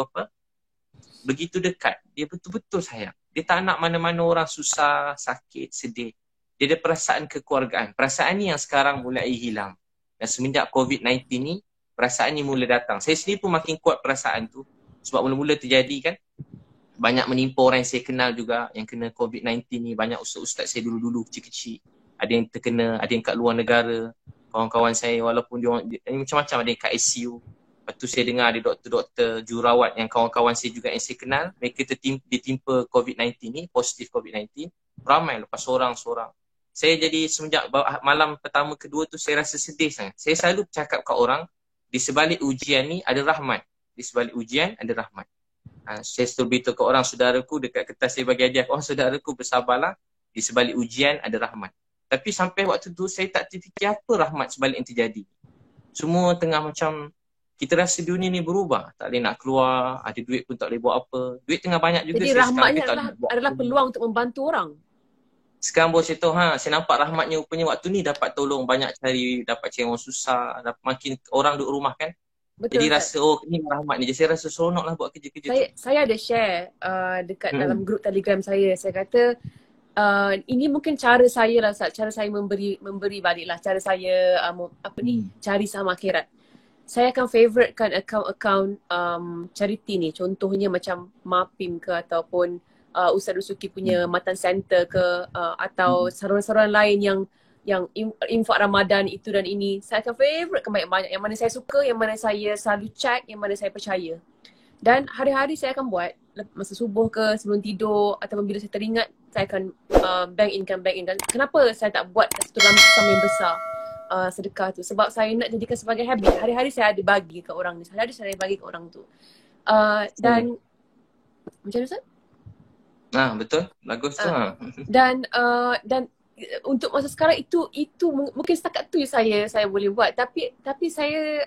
dekat. Dia betul-betul sayang. Dia tak nak mana-mana orang susah, sakit, sedih. Dia ada perasaan kekeluargaan. Perasaan ni yang sekarang mulai hilang. Dan semenjak COVID-19 ni, perasaan ni mula datang. Saya sendiri pun makin kuat perasaan tu. Sebab mula-mula terjadi kan, banyak menimpa orang yang saya kenal juga yang kena COVID-19 ni. Banyak ustaz-ustaz saya dulu-dulu kecil-kecil. Ada yang terkena, ada yang kat luar negara. Kawan-kawan saya walaupun dia macam-macam, ada yang kat ICU. Lepas tu saya dengar ada doktor-doktor, jururawat yang kawan-kawan saya juga yang saya kenal. Mereka ditimpa COVID-19 ni, positif COVID-19. Ramai lepas seorang-seorang. Saya jadi semenjak malam pertama kedua tu saya rasa sedih sangat. Saya selalu cakap kat orang, di sebalik ujian ni ada rahmat. Di sebalik ujian ada rahmat. Saya selalu beritahu ke orang, saudaraku dekat kertas saya bagi hadiah, saudaraku bersabarlah, di sebalik ujian ada rahmat. Tapi sampai waktu tu saya tak terfikir apa rahmat sebalik yang terjadi. Semua tengah macam, kita rasa dunia ni berubah. Tak boleh nak keluar, ada duit pun tak boleh buat apa. Duit tengah banyak juga. Jadi rahmatnya adalah peluang untuk membantu orang. Sekarang baru saya tahu, saya nampak rahmatnya rupanya waktu ni dapat tolong banyak dapat cari orang susah, dapat makin orang duduk rumah kan. Betul, jadi rasa ni rahmat ni. Jadi saya rasa seronok lah buat kerja-kerja saya ada share dekat dalam grup Telegram saya. Saya kata ini mungkin cara saya lah, cara saya memberi balik lah, cara saya cari saham akhirat. Saya akan favouritekan akaun-akaun charity ni. Contohnya macam Mapim ke ataupun Ustaz Rusuki punya Matan Center ke atau saluran-saluran lain yang infak Ramadan itu dan ini. Saya akan favouritekan banyak-banyak. Yang mana saya suka, yang mana saya selalu check, yang mana saya percaya. Dan hari-hari saya akan buat masa subuh ke sebelum tidur ataupun bila saya teringat, saya akan bank in. Kenapa saya tak buat satu lump sum yang besar sedekah tu? Sebab saya nak jadikan sebagai habit. Hari-hari saya ada bagi ke orang ni. Hari-hari saya bagi ke orang tu. Dan macam mana Ustaz? Betul. Bagus tu. Dan untuk masa sekarang itu mungkin setakat tu saya boleh buat. Tapi saya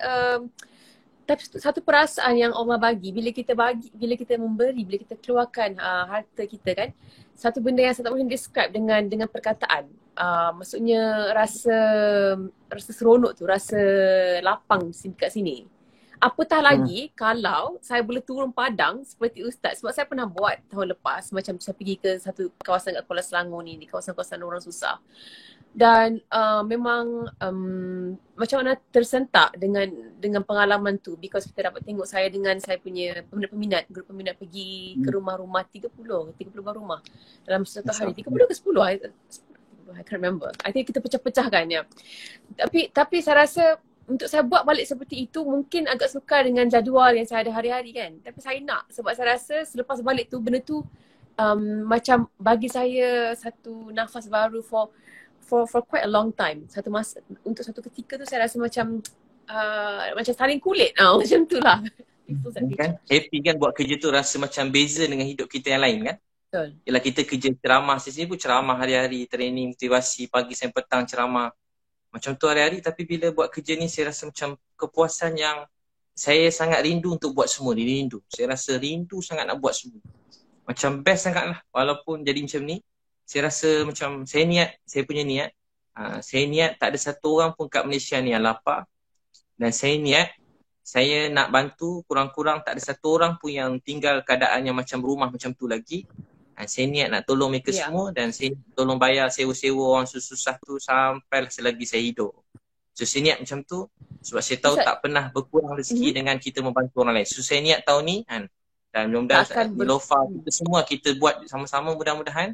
tapi satu perasaan yang Allah bagi, bila kita memberi, bila kita keluarkan harta kita kan, satu benda yang saya tak boleh describe dengan perkataan. Maksudnya rasa seronok tu, rasa lapang kat sini. Apatah lagi kalau saya boleh turun padang seperti Ustaz. Sebab saya pernah buat tahun lepas, macam saya pergi ke satu kawasan kat Kuala Selangor ni, di kawasan-kawasan orang susah. Dan memang macam mana tersentak dengan pengalaman tu, because kita dapat tengok saya dengan saya punya grup peminat pergi ke rumah-rumah 30 rumah dalam satu hari. 30 ke 10? I can't remember. I think kita pecah-pecahkan ya. Tapi saya rasa untuk saya buat balik seperti itu mungkin agak sukar dengan jadual yang saya ada hari-hari kan. Tapi saya nak, sebab saya rasa selepas balik tu, benda tu macam bagi saya satu nafas baru for quite a long time. Untuk satu ketika tu saya rasa macam saling kulit macam tu lah. Kan? Happy kan buat kerja tu, rasa macam beza dengan hidup kita yang lain kan. Betul. Yalah kita kerja ceramah, saya sendiri pun ceramah hari-hari, training, motivasi, pagi sampai petang ceramah. Macam tu hari-hari, tapi bila buat kerja ni saya rasa macam kepuasan yang saya sangat rindu untuk buat semua ni, rindu. Saya rasa rindu sangat nak buat semua. Macam best sangat lah, walaupun jadi macam ni. Saya rasa macam saya punya niat, saya niat tak ada satu orang pun kat Malaysia ni yang lapar. Dan saya niat saya nak bantu kurang-kurang tak ada satu orang pun yang tinggal keadaan yang macam rumah macam tu lagi. Saya niat nak tolong mereka semua dan saya tolong bayar sewa-sewa orang susah tu sampai selagi saya hidup. So saya niat macam tu sebab saya tahu tak pernah berkurang rezeki dengan kita membantu orang lain. So saya niat tahun ni kan, dan mudah-mudahan Nilofa kita semua kita buat sama-sama, mudah-mudahan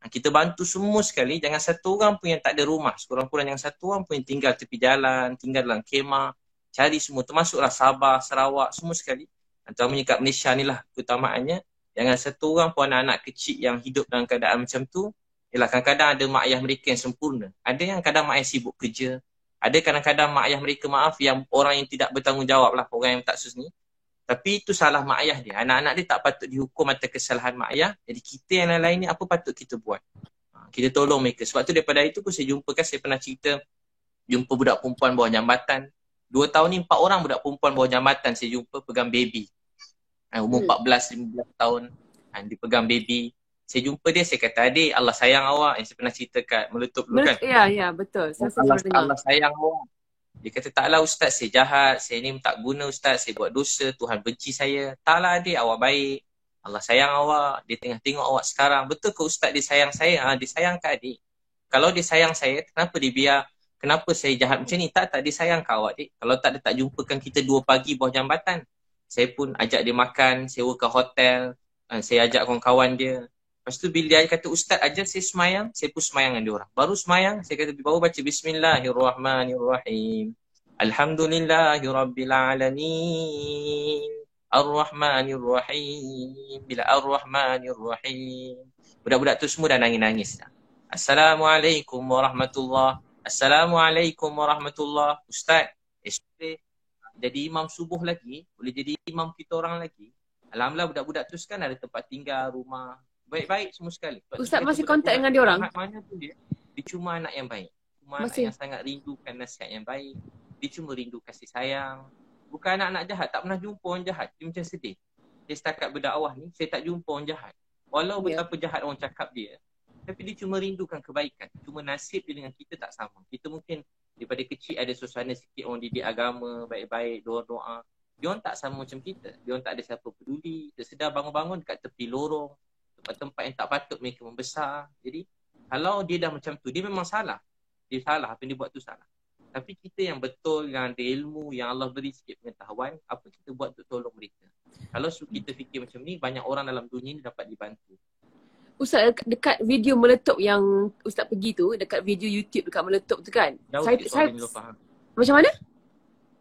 kita bantu semua sekali. Jangan satu orang pun yang tak ada rumah. Sekurang-kurang jangan satu orang pun yang tinggal tepi jalan, tinggal dalam kemah. Cari semua, termasuklah Sabah, Sarawak, semua sekali. Terutamanya kat Malaysia ni lah keutamaannya. Jangan satu orang pun anak-anak kecil yang hidup dalam keadaan macam tu. Yalah, kadang-kadang ada mak ayah mereka yang sempurna. Ada yang kadang mak ayah sibuk kerja. Ada kadang-kadang mak ayah mereka, maaf, yang orang yang tidak bertanggungjawab lah, orang yang tak sus ni. Tapi itu salah mak ayah dia. Anak-anak dia tak patut dihukum atas kesalahan mak ayah. Jadi kita yang lain ni apa patut kita buat? Kita tolong mereka. Sebab tu daripada itu pun saya jumpa kan, saya pernah cerita jumpa budak perempuan bawah jambatan. 2 tahun ni 4 orang budak perempuan bawah jambatan saya jumpa pegang baby. Umur 14-15 tahun. Dipegang baby. Saya jumpa dia, saya kata, adik, Allah sayang awak. Yang saya pernah cerita kat Meletup dulu kan. Ya, betul. Allah sayang awak. Dia kata, taklah Ustaz, saya jahat. Saya ni tak guna Ustaz. Saya buat dosa. Tuhan benci saya. Taklah adik, awak baik. Allah sayang awak. Dia tengah tengok awak sekarang. Betul ke Ustaz dia sayang saya? Dia sayang ke adik? Kalau dia sayang saya, kenapa dia biar? Kenapa saya jahat macam ni? Tak, dia sayang ke awak, dik. Kalau tak, dia tak jumpakan kita 2 pagi bawah jambatan. Saya pun ajak dia makan, sewa ke hotel. Saya ajak kawan-kawan dia. Lepas tu bila dia kata, Ustaz ajar saya semayang, saya pun semayang dengan dia orang. Baru semayang, saya kata, baru baca Bismillahirrahmanirrahim. Alhamdulillahirrabbilalamin. Ar-Rahmanirrahim. Bila Ar-Rahmanirrahim. Budak-budak tu semua dah nangis-nangis. Assalamualaikum warahmatullahi. Assalamualaikum warahmatullahi. Ustaz, boleh jadi imam subuh lagi, boleh jadi imam kita orang lagi. Alhamdulillah budak-budak tu kan ada tempat tinggal, rumah. Baik-baik semua sekali. Ustaz masih kontak dengan dia orang? Mana pun dia cuma anak yang baik. Cuma anak yang sangat rindukan nasihat yang baik. Dia cuma rindu kasih sayang. Bukan anak-anak jahat, tak pernah jumpa orang jahat. Dia macam sedih. Dia setakat berdakwah ni, saya tak jumpa orang jahat. Walau betapa jahat orang cakap dia, tapi dia cuma rindukan kebaikan. Cuma nasib dia dengan kita tak sama. Kita mungkin daripada kecil ada suasana sikit orang didik agama, baik-baik, doa-doa. Dia orang tak sama macam kita. Dia orang tak ada siapa peduli. Tersedar bangun-bangun dekat tepi lorong, tempat-tempat yang tak patut mereka membesar. Jadi kalau dia dah macam tu, dia memang salah. Dia salah, apa yang dia buat tu salah. Tapi kita yang betul, yang ada ilmu, yang Allah beri sikit pengetahuan, apa kita buat untuk tolong mereka? Kalau kita fikir macam ni, banyak orang dalam dunia ni dapat dibantu. Ustaz, dekat video Meletup yang Ustaz pergi tu, dekat video YouTube dekat Meletup tu kan, jauh sikit suara ni faham. Macam mana?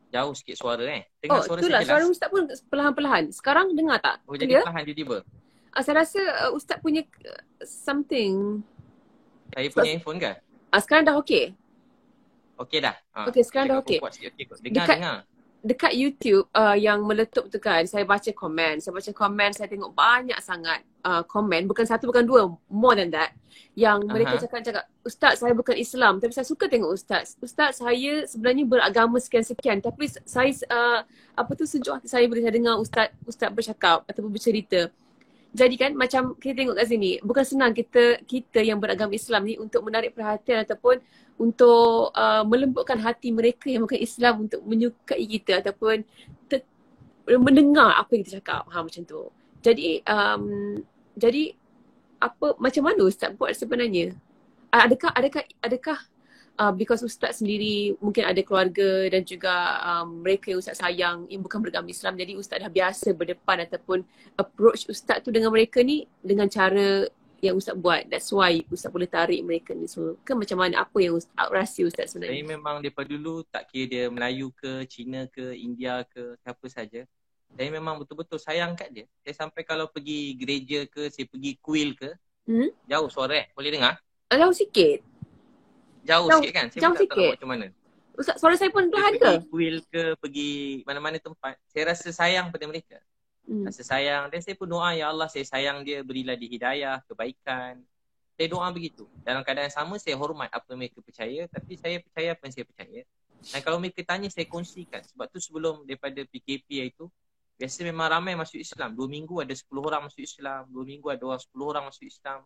Jauh sikit suara Dengar suara itulah, saya jelas. Suara Ustaz pun perlahan-perlahan. Sekarang dengar tak? Jadi perlahan tiba-tiba. Saya rasa Ustaz punya something. Saya punya handphone kan? Sekarang dah okey? Okey dah. Okey, sekarang dah okey. Dengar. Dekat YouTube yang Meletup tu kan, saya baca komen. Saya tengok banyak sangat komen. Bukan satu, bukan dua. More than that. Yang mereka cakap, Ustaz saya bukan Islam. Tapi saya suka tengok Ustaz. Ustaz saya sebenarnya beragama sekian-sekian. Tapi saya, sejuk hati saya bila saya dengar Ustaz bercakap ataupun bercerita. Jadi kan macam kita tengok kat sini, bukan senang kita yang beragama Islam ni untuk menarik perhatian ataupun untuk melembutkan hati mereka yang bukan Islam untuk menyukai kita ataupun mendengar apa yang kita cakap. Macam tu. Jadi apa, macam mana Ustaz buat sebenarnya? Adakah because Ustaz sendiri mungkin ada keluarga dan juga mereka yang Ustaz sayang yang bukan beragama Islam, jadi Ustaz dah biasa berdepan ataupun approach Ustaz tu dengan mereka ni dengan cara yang Ustaz buat. That's why Ustaz boleh tarik mereka ni semua. Ke macam mana, apa yang rahsia Ustaz sebenarnya? Saya memang daripada dulu tak kira dia Melayu ke, Cina ke, India ke, siapa saja. Saya memang betul-betul sayang kat dia. Saya sampai kalau pergi gereja ke, saya pergi kuil ke, jauh suara boleh dengar? Jauh sikit. Jauh sikit kan? Saya pun tak tahu macam mana. Ustaz, suara saya pun perlahan ke? Pergi kuil ke, pergi mana-mana tempat. Saya rasa sayang pada mereka. Rasa sayang. Dan saya pun doa, ya Allah saya sayang dia, berilah dia hidayah, kebaikan. Saya doa begitu. Dalam keadaan sama saya hormat apa mereka percaya, tapi saya percaya apa yang saya percaya. Dan kalau mereka tanya saya kongsikan. Sebab tu sebelum daripada PKP itu, biasa memang ramai masuk Islam. 2 minggu ada 10 orang masuk Islam. 2 minggu ada orang 10 orang masuk Islam.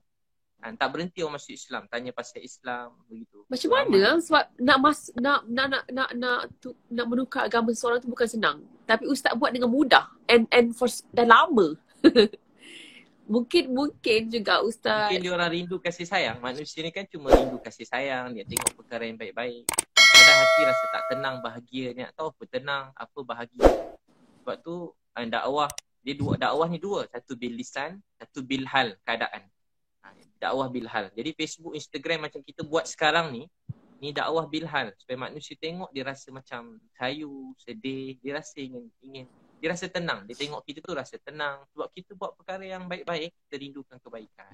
Tak berhenti orang masuk Islam, tanya pasal Islam begitu. Macam So, mana ramai. sebab nak menukar agama seseorang tu bukan senang. Tapi ustaz buat dengan mudah and for dah lama. Mungkin juga ustaz. Mungkin dia orang rindu kasih sayang. Manusia ni kan cuma rindu kasih sayang. Dia tengok perkara yang baik-baik. Kadang hati rasa tak tenang, bahagia. Dia nak tahu apa tenang, apa bahagia. Sebab tu dakwah, dakwah ni dua. Satu bil lisan, satu bil hal, keadaan. Dakwah bil hal. Jadi Facebook, Instagram macam kita buat sekarang ni dakwah bil hal. Supaya manusia tengok dia rasa macam sayu, sedih. Dia rasa ingin dia rasa tenang. Dia tengok kita tu rasa tenang. Sebab kita buat perkara yang baik-baik, kita rindukan kebaikan.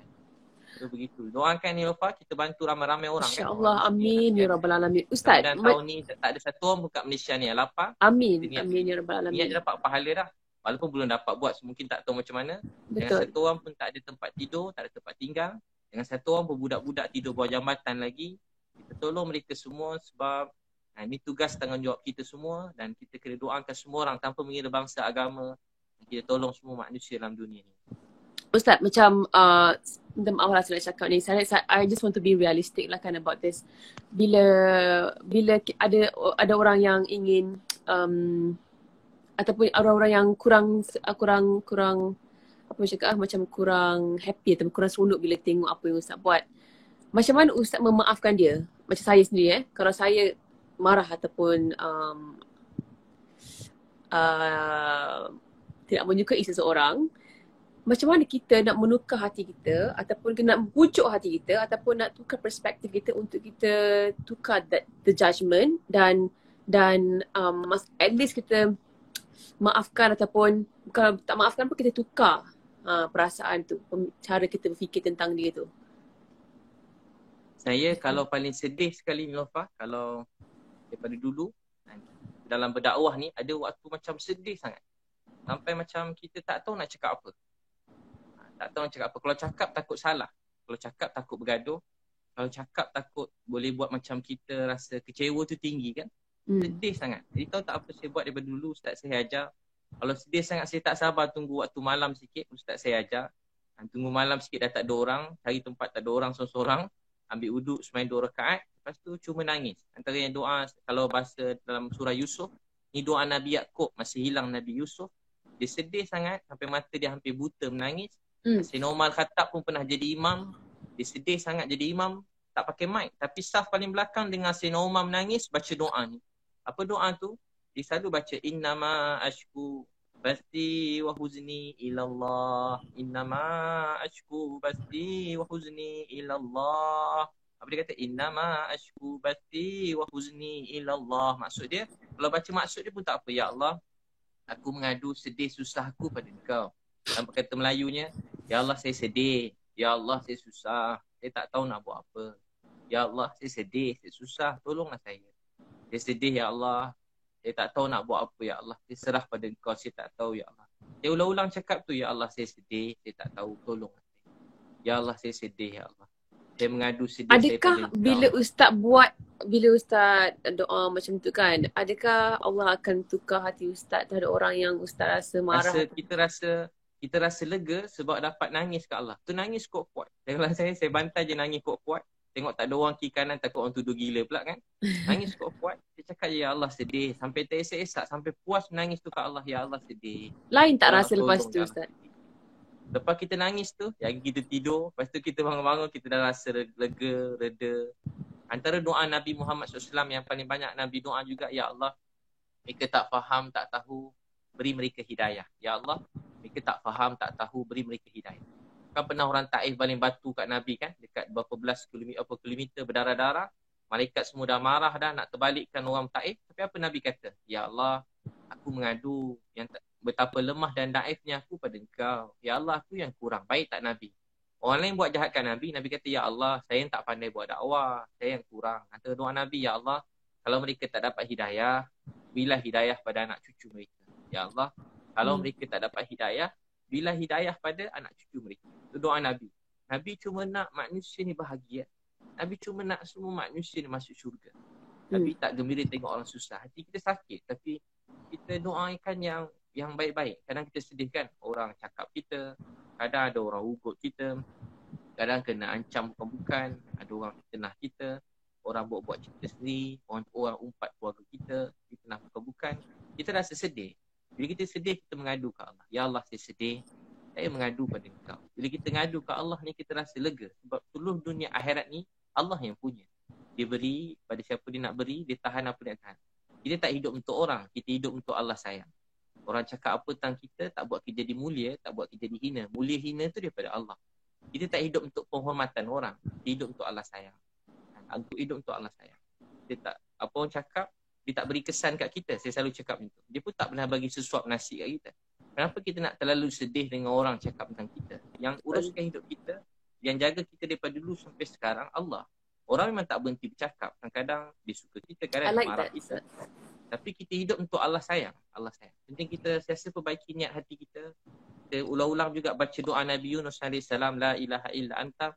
So begitu. Doakan Nilofa, kita bantu ramai-ramai orang. InsyaAllah, amin ya Rabbal Alamin. Ustaz, dan tahun ni tak ada satu orang pun kat Malaysia ni yang lapar. Amin, amin ya Rabbal Alamin. Niat dia dapat pahala dah. Walaupun belum dapat buat, mungkin tak tahu macam mana. Betul. Dengan satu orang pun tak ada tempat tidur, tak ada tempat tinggal. Dengan satu orang pun budak-budak tidur bawah jambatan lagi. Kita tolong mereka semua sebab ini tugas tanggungjawab kita semua dan kita kena doakan semua orang tanpa mengira bangsa, agama. Kita tolong semua manusia dalam dunia ni. Ustaz, macam minta maaf lah saya nak cakap ni. I just want to be realistic lah kan about this. Bila ada orang yang ingin ataupun orang-orang yang kurang apa cakap macam kurang happy atau kurang seronok bila tengok apa yang Ustaz buat. Macam mana Ustaz memaafkan dia? Macam saya sendiri kalau saya marah ataupun tidak menyukai seseorang, macam mana kita nak menukar hati kita ataupun nak bujuk hati kita ataupun nak tukar perspektif kita untuk kita tukar the judgement dan at least kita maafkan ataupun kalau tak maafkan pun kita tukar perasaan tu, cara kita berfikir tentang dia tu. Saya kalau paling sedih sekali Nilofa, kalau daripada dulu dalam berdakwah ni ada waktu macam sedih sangat. Sampai macam kita tak tahu nak cakap apa. Tak tahu nak cakap apa. Kalau cakap takut salah. Kalau cakap takut bergaduh. Kalau cakap takut boleh buat macam kita rasa kecewa tu tinggi kan. Sedih sangat. Jadi tahu tak apa saya buat daripada dulu Ustaz saya ajar. Kalau sedih sangat saya tak sabar tunggu waktu malam sikit Ustaz saya ajar. Tunggu malam sikit dah tak ada orang. Cari tempat tak ada orang seorang-seorang. Ambil wuduk semain 2 rakaat. Lepas tu cuma nangis. Antara yang doa kalau bahasa dalam surah Yusuf. Ni doa Nabi Yaakob masih hilang Nabi Yusuf. Dia sedih sangat sampai mata dia hampir buta menangis. Sayyidina Umar Khattab pun pernah jadi imam. Dia sedih sangat jadi imam. Tak pakai mic. Tapi saf paling belakang dengar Sayyidina Umar menangis baca doa ni. Apa doa tu? Dia selalu baca innama ashku basti wa huzni ilallah. Innama ashku basti wa huzni ilallah. Apa dia kata? Innama ashku basti wa huzni ilallah. Maksud dia, kalau baca maksud dia pun tak apa. Ya Allah, aku mengadu sedih susahku pada Engkau. Dalam kata Melayunya, ya Allah saya sedih. Ya Allah saya susah. Saya tak tahu nak buat apa. Ya Allah saya sedih, saya susah. Tolonglah saya. Saya sedih ya Allah. Saya tak tahu nak buat apa ya Allah. Saya serah pada Engkau. Saya tak tahu ya Allah. Saya ulang-ulang cakap tu, ya Allah saya sedih. Saya tak tahu. Tolong. Ya Allah saya sedih ya Allah. Saya mengadu sedih saya pada Engkau. Bila Ustaz doa macam tu kan, adakah Allah akan tukar hati Ustaz terhadap orang yang Ustaz rasa marah? Kita rasa lega sebab dapat nangis ke Allah. Tu nangis kuat-kuat. Kalau saya bantai je nangis kuat-kuat. Tengok tak ada orang kiri kanan takut orang tuduh gila pula kan. Nangis kuat-kuat. Dia cakap ya Allah sedih. Sampai teresak-esak. Sampai puas menangis tu ke Allah. Ya Allah sedih. Lain tak Allah rasa lepas tu Ustaz? Lepas kita nangis tu, yang kita tidur. Lepas tu kita bangun-bangun kita dah rasa lega, reda. Antara doa Nabi Muhammad SAW yang paling banyak Nabi doa juga. Ya Allah, mereka tak faham, tak tahu. Beri mereka hidayah. Ya Allah, mereka tak faham, tak tahu. Beri mereka hidayah. Kan pernah orang Taif baling batu kat Nabi kan, dekat berapa belas kilometer berdarah-darah. Malaikat semua dah marah dah nak terbalikkan orang Taif. Tapi apa Nabi kata? Ya Allah, aku mengadu yang betapa lemah dan daifnya aku pada Engkau. Ya Allah, aku yang kurang. Baik tak Nabi? Orang lain buat jahat kat Nabi. Nabi kata, ya Allah, saya yang tak pandai buat dakwah. Saya yang kurang. Antara doa Nabi, ya Allah, kalau mereka tak dapat hidayah, berilah hidayah pada anak cucu mereka. Ya Allah, kalau mereka tak dapat hidayah, berilah hidayah pada anak cucu mereka. Itu doa Nabi. Nabi cuma nak manusia ni bahagia. Nabi cuma nak semua manusia ni masuk syurga. Nabi tak gembira tengok orang susah. Hati kita sakit. Tapi kita doakan yang baik-baik. Kadang kita sedih kan orang cakap kita. Kadang ada orang ugut kita. Kadang kena ancam bukan-bukan, ada orang fitnah kita, orang buat-buat cerita sendiri, orang umpat keluarga kita, fitnah bukan-bukan. Kita rasa sedih. Bila kita sedih, kita mengadu ke Allah. Ya Allah, saya sedih, saya mengadu pada Engkau. Bila kita mengadu ke Allah ni, kita rasa lega. Sebab seluruh dunia akhirat ni, Allah yang punya. Dia beri pada siapa dia nak beri, dia tahan apa dia tahan. Kita tak hidup untuk orang, kita hidup untuk Allah sayang. Orang cakap apa tentang kita, tak buat kita jadi mulia, tak buat kita jadi hina. Mulia hina tu daripada Allah. Kita tak hidup untuk penghormatan orang, kita hidup untuk Allah sayang. Untuk hidup untuk Allah sayang. Dia tak, apa orang cakap, dia tak beri kesan kat kita. Saya selalu cakap macam tu. Dia pun tak pernah bagi sesuap nasi kat kita. Kenapa kita nak terlalu sedih dengan orang cakap tentang kita? Yang uruskan hidup kita, yang jaga kita daripada dulu sampai sekarang, Allah. Orang memang tak berhenti bercakap. Kadang-kadang dia suka kita, kadang dia marah kita. Tapi kita hidup untuk Allah sayang. Allah sayang. Penting kita siasa perbaiki niat hati kita. Kita ulang-ulang juga baca doa Nabi Yunus AS. La ilaha illa anta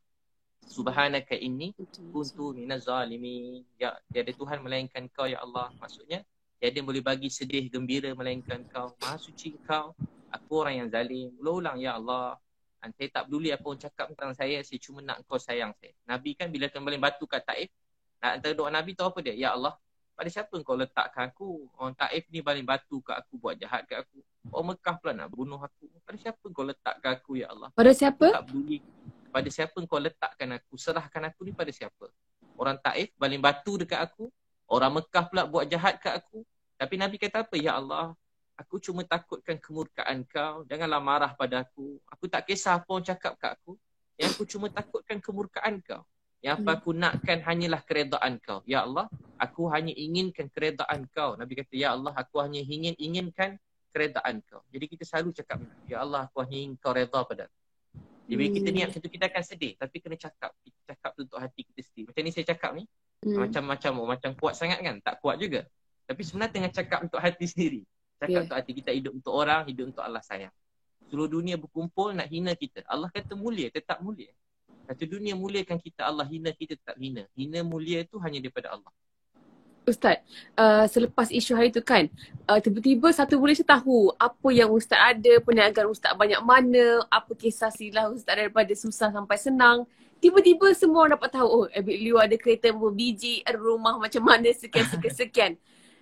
subhanaka inni kuntu minaz zalimin. Ya, tiada Tuhan melainkan Kau ya Allah. Maksudnya, tiada yang boleh bagi sedih, gembira melainkan Kau. Maha suci Kau. Aku orang yang zalim. Ulang-ulang ya Allah. Saya tak peduli apa orang cakap tentang saya cuma nak Kau sayang saya. Nabi kan bila kembali batu kat Taif, antara doa Nabi tahu apa dia? Ya Allah, pada siapa Kau letakkan aku? Orang Taif ni baling batu kat aku, buat jahat kat aku. Orang Mekah pula nak bunuh aku. Pada siapa Kau letakkan aku ya Allah? Pada siapa? Aku tak peduli. Pada siapa Kau letakkan aku? Serahkan aku ni pada siapa? Orang Taif baling batu dekat aku. Orang Mekah pula buat jahat kat aku. Tapi Nabi kata apa? Ya Allah, aku cuma takutkan kemurkaan Kau. Janganlah marah pada aku. Aku tak kisah apa orang cakap kat aku. Yang aku cuma takutkan kemurkaan Kau. Yang apa aku nakkan hanyalah keredaan Kau. Ya Allah, aku hanya inginkan keredaan Kau. Nabi kata, Ya Allah, aku hanya inginkan keredaan Kau. Jadi kita selalu cakap, Ya Allah, aku hanya ingin Kau reda pada aku. Jadi bila kita niat macam tu, kita akan sedih. Tapi kena cakap. Kita cakap tu untuk hati kita sendiri. Macam ni saya cakap ni, macam kuat sangat kan? Tak kuat juga. Tapi sebenarnya tengah cakap untuk hati sendiri. Cakap untuk hati kita, hidup untuk orang, hidup untuk Allah sayang. Seluruh dunia berkumpul nak hina kita. Allah kata mulia, tetap mulia. Satu dunia muliakan kita, Allah hina kita, tetap hina. Hina mulia itu hanya daripada Allah. Ustaz, selepas isu hari tu kan, tiba-tiba satu Malaysia tahu apa yang Ustaz ada, perniagaan Ustaz banyak mana, apa kisah silah Ustaz daripada susah sampai senang. Tiba-tiba semua orang dapat tahu, oh Abid Liu ada kereta berapa biji, ada rumah macam mana, sekian.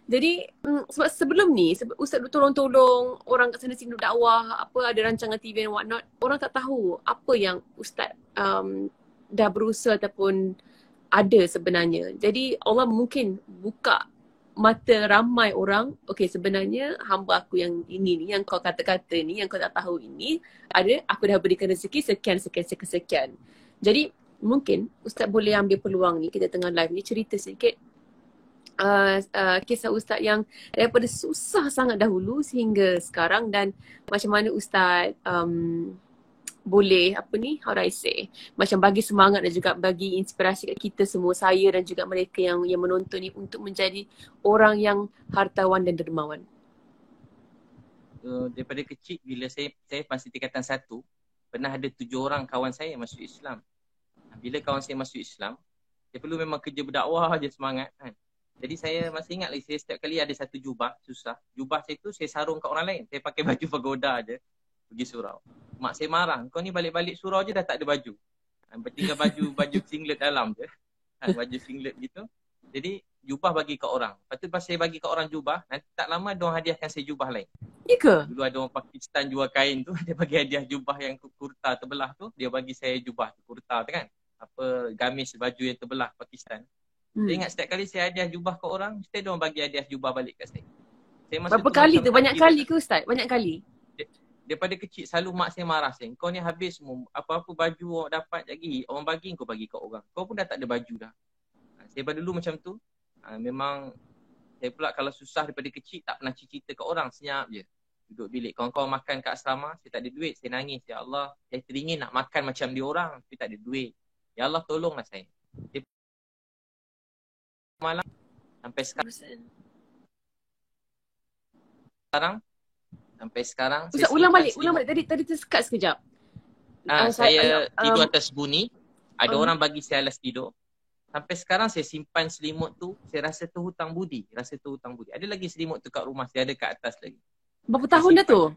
Jadi sebab sebelum ni Ustaz tolong-tolong orang kat sana sini dakwah, apa ada rancangan TV and what not, orang tak tahu apa yang Ustaz dah berusaha ataupun ada sebenarnya. Jadi Allah mungkin buka mata ramai orang, okey sebenarnya hamba aku yang ini ni, yang kau kata-kata ni, yang kau tak tahu ini, ada, aku dah berikan rezeki sekian. Jadi mungkin Ustaz boleh ambil peluang ni, kita tengah live ni, cerita sedikit kisah Ustaz yang daripada susah sangat dahulu sehingga sekarang, dan macam mana Ustaz boleh how do I say, macam bagi semangat dan juga bagi inspirasi kat kita semua, saya dan juga mereka yang menonton ni, untuk menjadi orang yang hartawan dan dermawan. Daripada kecil, bila saya masih tingkatan 1, pernah ada 7 orang kawan saya masuk Islam. Bila kawan saya masuk Islam, saya perlu memang kerja berdakwah je semangat kan. Jadi saya masih ingat lagi, saya setiap kali ada satu jubah susah. Jubah saya tu saya sarung kat orang lain. Saya pakai baju pagoda je pergi surau. Mak saya marah, kau ni balik-balik surau je dah tak ada baju. Tinggal baju singlet dalam je. Baju singlet gitu. Jadi jubah bagi kat orang. Lepas tu pas saya bagi kat orang jubah, nanti tak lama diorang hadiahkan saya jubah lain. Ya ke? Dulu ada orang Pakistan jual kain tu, dia bagi hadiah jubah yang kurta terbelah tu, dia bagi saya jubah kurta tu kan. Apa gamis baju yang terbelah Pakistan. Saya ingat setiap kali saya hadiah jubah ke orang, mesti diorang bagi hadiah jubah balik kat saya. Berapa kali tu? Banyak kali ke Ustaz? Banyak kali? Daripada kecil selalu mak saya marah saya. Kau ni habis semua. Apa-apa baju awak dapat lagi, orang bagi kau bagi kat orang. Kau pun dah tak ada baju dah. Saya pada dulu macam tu. Memang saya pula kalau susah daripada kecil tak pernah cerita kat orang, senyap je. Duduk bilik. Kawan-kawan makan kat asrama, saya tak ada duit. Saya nangis. Ya Allah, saya teringin nak makan macam dia orang. Tapi tak ada duit. Ya Allah, tolonglah saya. Malam sampai sekarang Ustaz, ulang balik. Tadi tersekat sekejap. Saya tidur atas buni. Ada orang bagi saya alas tidur. Sampai sekarang saya simpan selimut tu. Saya rasa tu hutang budi. Ada lagi selimut tu kat rumah. Saya ada kat atas lagi. Berapa tahun dah tu?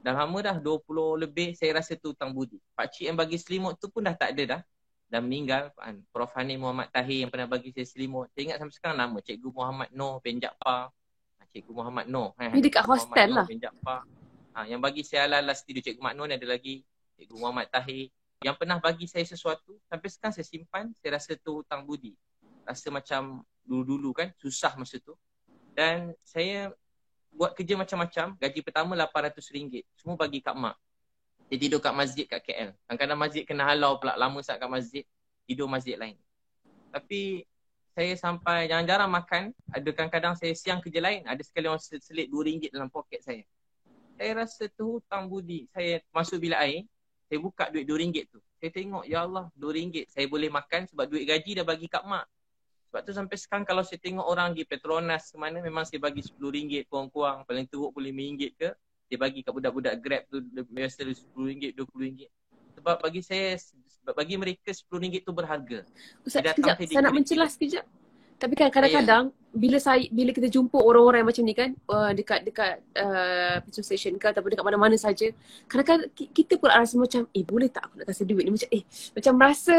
Dah lama dah, 20 lebih saya rasa tu hutang budi. Pakcik yang bagi selimut tu pun dah tak ada dah. Dah meninggal. Prof. Hani Muhammad Tahir yang pernah bagi saya selimut. Saya ingat sampai sekarang nama. Cikgu Muhammad Noh bin Jaafar. Cikgu Muhammad Noh. Ni dekat hostel lah. Bin Jaafar. Yang bagi saya ala-ala studio Cikgu Muhammad Noh ni ada lagi. Cikgu Muhammad Tahir. Yang pernah bagi saya sesuatu. Sampai sekarang saya simpan. Saya rasa tu hutang budi. Rasa macam dulu-dulu kan. Susah masa tu. Dan saya buat kerja macam-macam. Gaji pertama RM800. Semua bagi kat mak. Dia tidur kat masjid kat KL. Kadang-kadang masjid kena halau pula. Lama sangat kat masjid. Tidur masjid lain. Tapi saya sampai jarang-jarang makan. Ada kadang-kadang saya siang kerja lain. Ada sekali orang selit RM2 dalam poket saya. Saya rasa tu hutang budi. Saya masuk bilik air. Saya buka duit RM2 tu. Saya tengok, ya Allah, RM2. Saya boleh makan sebab duit gaji dah bagi kat mak. Sebab tu sampai sekarang kalau saya tengok orang di Petronas ke mana, memang saya bagi RM10 kurang-kurang. Paling teruk boleh RM5 ke. Dia bagi kat budak-budak Grab tu biasa RM10, RM20. Sebab bagi saya, bagi mereka RM10 tu berharga. Ustaz, sekejap. Saya nak mencelah sekejap. Tapi kan kadang-kadang bila kita jumpa orang-orang yang macam ni kan, dekat petrol station ke ataupun dekat mana-mana saja, kadang-kadang kita pun rasa macam, boleh tak aku nak kasih duit ni? Macam macam rasa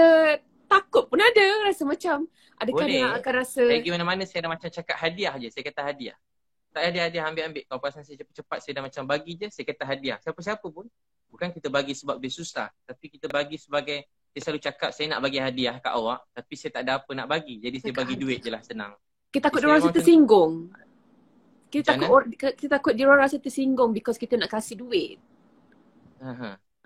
takut pun ada. Rasa macam adakah dia akan rasa, saya pergi mana-mana saya dah macam cakap hadiah je. Saya kata hadiah. Tak hadiah, ambil. Kalau perasan saya cepat-cepat saya dah macam bagi je. Saya kata hadiah. Siapa-siapa pun. Bukan kita bagi sebab dia susah. Tapi kita bagi sebagai, saya selalu cakap saya nak bagi hadiah kat awak. Tapi saya tak ada apa nak bagi. Jadi saya bagi duit je lah, senang. Kita takut dia orang rasa tersinggung. Kita takut dia orang rasa tersinggung because kita nak kasih duit.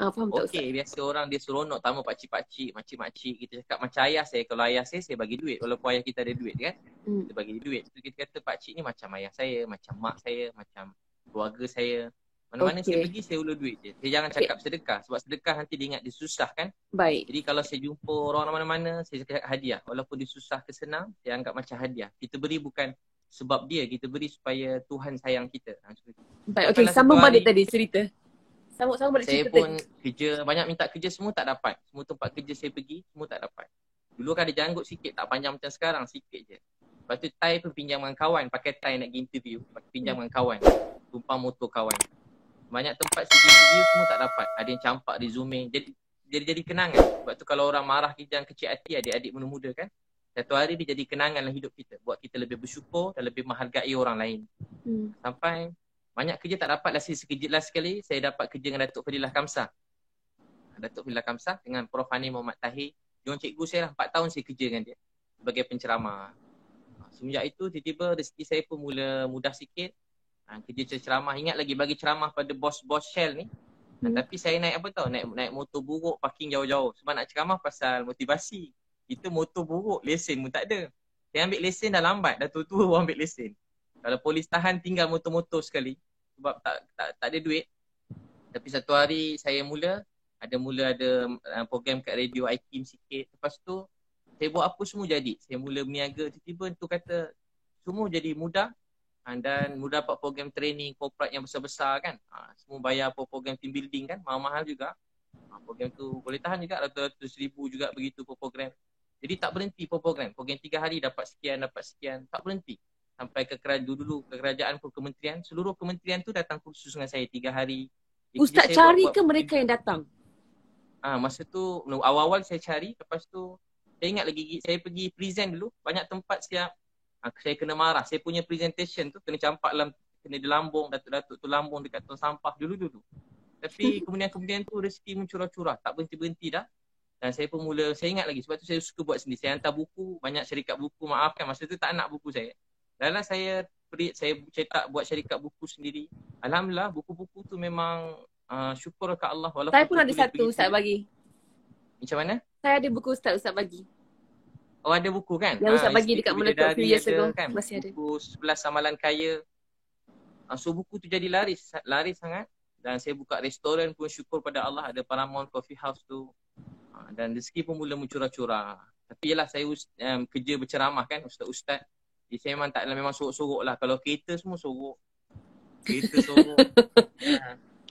Faham tak Ustaz? Okey, biasa orang dia seronok tamu pakcik-pakcik, makcik-makcik. Kita cakap macam ayah saya. Kalau ayah saya bagi duit. Walaupun ayah kita ada duit kan. Kita bagi duit. So, kita kata pakcik ni macam ayah saya, macam mak saya, macam keluarga saya. Mana-mana saya pergi, saya ulur duit je. Saya jangan cakap sedekah. Sebab sedekah nanti dia ingat dia susah kan. Baik. Jadi kalau saya jumpa orang mana-mana, saya cakap hadiah. Walaupun dia susah ke senang, saya anggap macam hadiah. Kita beri bukan sebab dia, kita beri supaya Tuhan sayang kita. Baik, okey. Sambung balik tadi cerita. Sambung balik saya cerita pun kerja, banyak minta kerja semua tak dapat. Semua tempat kerja saya pergi, semua tak dapat. Dulu kan ada janggut sikit, tak panjang macam sekarang, sikit je. Lepas tu tie pun pinjam dengan kawan, pakai tie nak pergi interview, pinjam dengan kawan. Tumpang motor kawan. Banyak tempat saya interview semua tak dapat. Ada yang campak resume. Jadi kenangan. Sebab tu kalau orang marah kita yang kecil hati, adik-adik muda-muda kan. Satu hari dia jadi kenangan dalam hidup kita. Buat kita lebih bersyukur dan lebih menghargai orang lain. Sampai banyak kerja tak dapat lah. Sekejap sekali saya dapat kerja dengan Datuk Fadilah Kamsah. Datuk Fadilah Kamsah dengan Prof. Hani Muhammad Tahir. Dia orang cikgu saya lah. 4 tahun saya kerja dengan dia. Sebagai penceramah. Semenjak itu tiba-tiba rezeki saya pun mula mudah sikit. Kerja ceramah. Ingat lagi bagi ceramah pada bos-bos Shell ni. Tapi saya naik apa tau? Naik motor buruk, parking jauh-jauh. Sebab nak ceramah pasal motivasi. Itu motor buruk, lesen pun tak ada. Saya ambil lesen dah lambat. Dah tua-tua baru ambil lesen. Kalau polis tahan tinggal motor-motor sekali. Sebab tak ada duit. Tapi satu hari saya mula ada program kat radio IKIM sikit. Lepas tu saya buat apa semua jadi. Saya mula berniaga. Tiba-tiba tu kata semua jadi mudah. Dan mudah dapat program training corporate yang besar-besar kan. Semua bayar program team building kan. Mahal-mahal juga. Program tu boleh tahan juga. Ratus-ratus ribu juga begitu program. Jadi tak berhenti program. Program 3 hari dapat sekian. Tak berhenti. Sampai ke kerajaan pun kementerian. Seluruh kementerian tu datang kursus dengan saya 3 hari. Ustaz cari ke mereka yang datang? Masa tu awal-awal saya cari. Lepas tu saya ingat lagi saya pergi present dulu. Banyak tempat siap. Saya kena marah. Saya punya presentation tu kena campak kena dilambung. Datuk-datuk tu lambung dekat tong sampah dulu-dulu. Tapi kemudian tu rezeki mencurah-curah. Tak berhenti-berhenti dah. Dan saya pun saya ingat lagi. Sebab tu saya suka buat sendiri. Saya hantar buku. Banyak syarikat buku. Maafkan masa tu tak nak buku saya. Dalam saya cetak buat syarikat buku sendiri. Alhamdulillah buku-buku tu memang syukur kat Allah. Saya pun ada satu Ustaz bagi. Macam mana? Saya ada buku Ustaz bagi. Oh ada buku kan? Yang Ustaz bagi dekat Melaka few years ago kan? Masih ada. Buku 11 Amalan Kaya. So buku tu jadi laris sangat. Dan saya buka restoran pun syukur pada Allah. Ada Paramount Coffee House tu. Dan rezeki pun mula mencurah-curah. Tapi yelah saya kerja berceramah kan ustaz-ustaz. Jadi saya memang sorok-sorok lah. Kalau kereta semua sorok. Kereta sorok.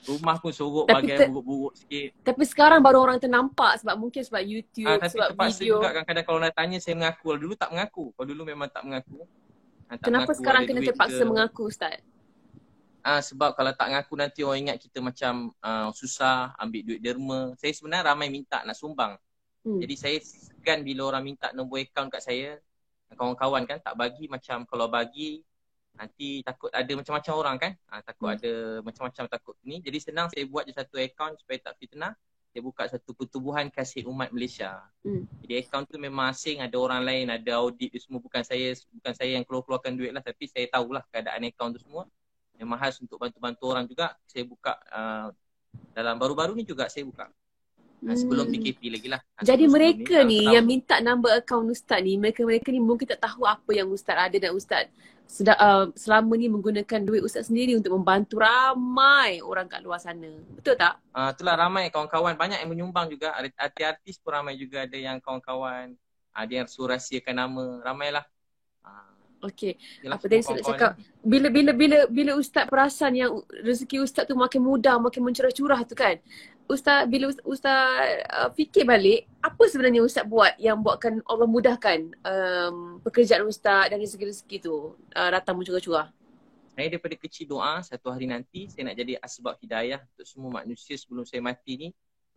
Rumah pun sorok bagai buruk-buruk sikit. Tapi sekarang baru orang ternampak sebab YouTube, tapi sebab terpaksa video. Juga kadang-kadang kalau nak tanya saya mengaku. Dulu tak mengaku. Kalau dulu memang tak mengaku. Kenapa sekarang kena terpaksa mengaku Ustaz? Sebab kalau tak ngaku nanti orang ingat kita macam susah ambil duit derma. Saya sebenarnya ramai minta nak sumbang. Jadi saya segan bila orang minta nombor akaun kat saya. Kawan-kawan kan tak bagi, macam kalau bagi nanti takut ada macam-macam orang kan. Takut ada macam-macam takut ni. Jadi senang saya buat je satu akaun supaya tak fitnah. Saya buka satu pertubuhan kasih umat Malaysia. Jadi akaun tu memang asing, ada orang lain, ada audit dia semua, bukan saya yang keluarkan duit lah, tapi saya tahulah keadaan akaun tu semua. Memang khas untuk bantu-bantu orang juga. Saya buka dalam baru-baru ni juga saya buka. Sebelum PKP lagi lah. Jadi mereka ni yang minta number akaun Ustaz ni, mereka ni mungkin tak tahu apa yang Ustaz ada, dan Ustaz selama ni menggunakan duit Ustaz sendiri untuk membantu ramai orang kat luar sana. Betul tak? Itulah, ramai kawan-kawan banyak yang menyumbang juga. Artis pun ramai juga, ada yang kawan-kawan ada yang suruh rahsiakan nama, ramailah. Okey. Apa tadi saya nak cakap, bila Ustaz perasan yang rezeki Ustaz tu makin mudah, makin mencurah-curah tu kan, Ustaz, bila Ustaz fikir balik, apa sebenarnya Ustaz buat yang buatkan Allah mudahkan pekerjaan Ustaz dan rezeki-rezeki tu datang mencurah-curah? Saya daripada kecil doa, satu hari nanti saya nak jadi asbab hidayah untuk semua manusia sebelum saya mati ni.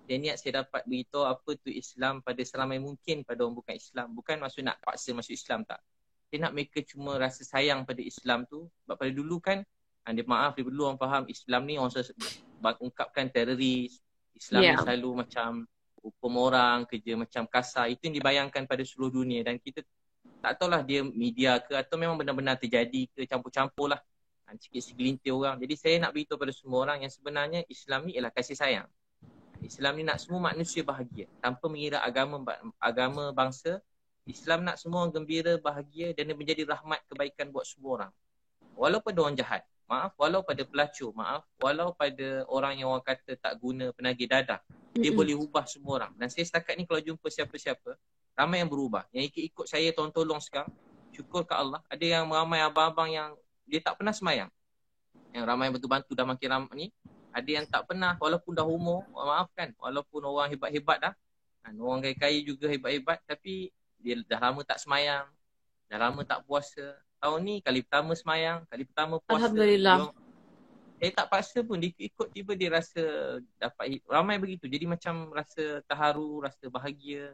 Saya niat saya dapat beritahu apa tu Islam pada seramai mungkin pada orang bukan Islam. Bukan maksud nak paksa masuk Islam, tak. Saya nak mereka cuma rasa sayang pada Islam tu. Sebab pada dulu kan, dia dulu orang faham Islam ni orang ungkapkan teroris. Islam ni selalu macam hukum orang, kerja macam kasar. Itu yang dibayangkan pada seluruh dunia. Dan kita tak tahulah dia media ke atau memang benar-benar terjadi ke, campur-campur lah. Sikit segelintir orang. Jadi saya nak beritahu pada semua orang yang sebenarnya Islam ni ialah kasih sayang. Islam ni nak semua manusia bahagia. Tanpa mengira agama bangsa. Islam nak semua orang gembira, bahagia dan dia menjadi rahmat kebaikan buat semua orang. Walau pada orang jahat, maaf, walau pada pelacur, maaf, walau pada orang yang orang kata tak guna, penagih dadah, dia boleh ubah semua orang. Dan saya setakat ni kalau jumpa siapa-siapa, ramai yang berubah. Yang ikut saya tolong sekarang, syukur ke Allah, ada yang ramai abang-abang yang dia tak pernah semayang. Yang ramai bantu-bantu dah makin ramai ni, ada yang tak pernah, walaupun dah umur, maafkan, walaupun orang hebat-hebat dah, orang kaya-kaya juga hebat-hebat, tapi dia dah lama tak semayang, dah lama tak puasa. Tahun ni kali pertama semayang, kali pertama puasa. Alhamdulillah. Saya tak paksa pun, dia ikut tiba dia rasa dapat, ramai begitu. Jadi macam rasa terharu, rasa bahagia.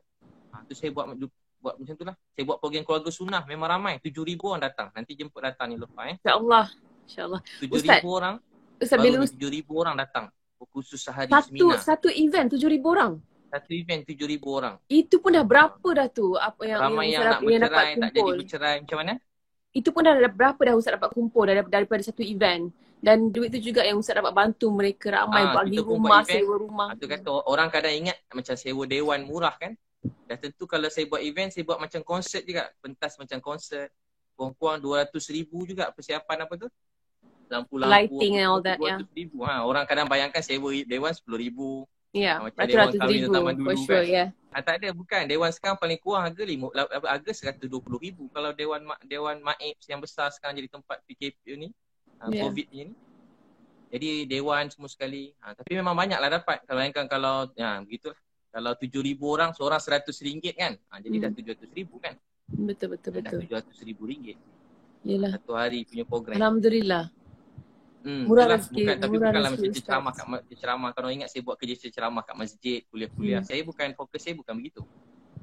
Tu saya buat macam tu lah. Saya buat program keluarga sunnah, memang ramai. 7,000 orang datang. Nanti jemput datang ni lupa InsyaAllah. InsyaAllah. 7,000 orang, Ustaz, baru 7,000 orang datang. Khusus sehari seminar. Satu event 7,000 orang? Satu event 7,000 orang. Itu pun dah berapa dah tu? Apa yang ramai yang nak bercerai, tak jadi bercerai. Macam mana? Itu pun dah berapa dah Ustaz dapat kumpul daripada satu event? Dan duit tu juga yang Ustaz dapat bantu mereka ramai bagi rumah, sewa rumah. Itu kata orang kadang ingat macam sewa dewan murah kan. Dah tentu kalau saya buat event, saya buat macam konsert juga. Pentas macam konsert. Kurang-kurang 200,000 juga persiapan apa tu? Lampu-lampu. Lighting and all that, 200,000. Orang kadang bayangkan sewa dewan 10,000. Ya, macam dewan kahwin zaman dulu for sure, kan. Tak ada, bukan. Dewan sekarang paling kurang harga harga 120,000. Kalau dewan maib yang besar sekarang jadi tempat PKP ni, COVID ni. Jadi dewan semua sekali. Tapi memang banyaklah dapat. Kalau bayangkan kalau begitulah. Kalau 7,000 orang, seorang RM100 kan. Jadi dah 700,000 kan. Betul. Dah RM700,000. Yalah. Satu hari punya program. Alhamdulillah. Murah rezeki. Tapi bukanlah macam ceramah. Kalau ingat saya buat kerja ceramah kat masjid, kuliah-kuliah. Saya bukan, fokus saya bukan begitu.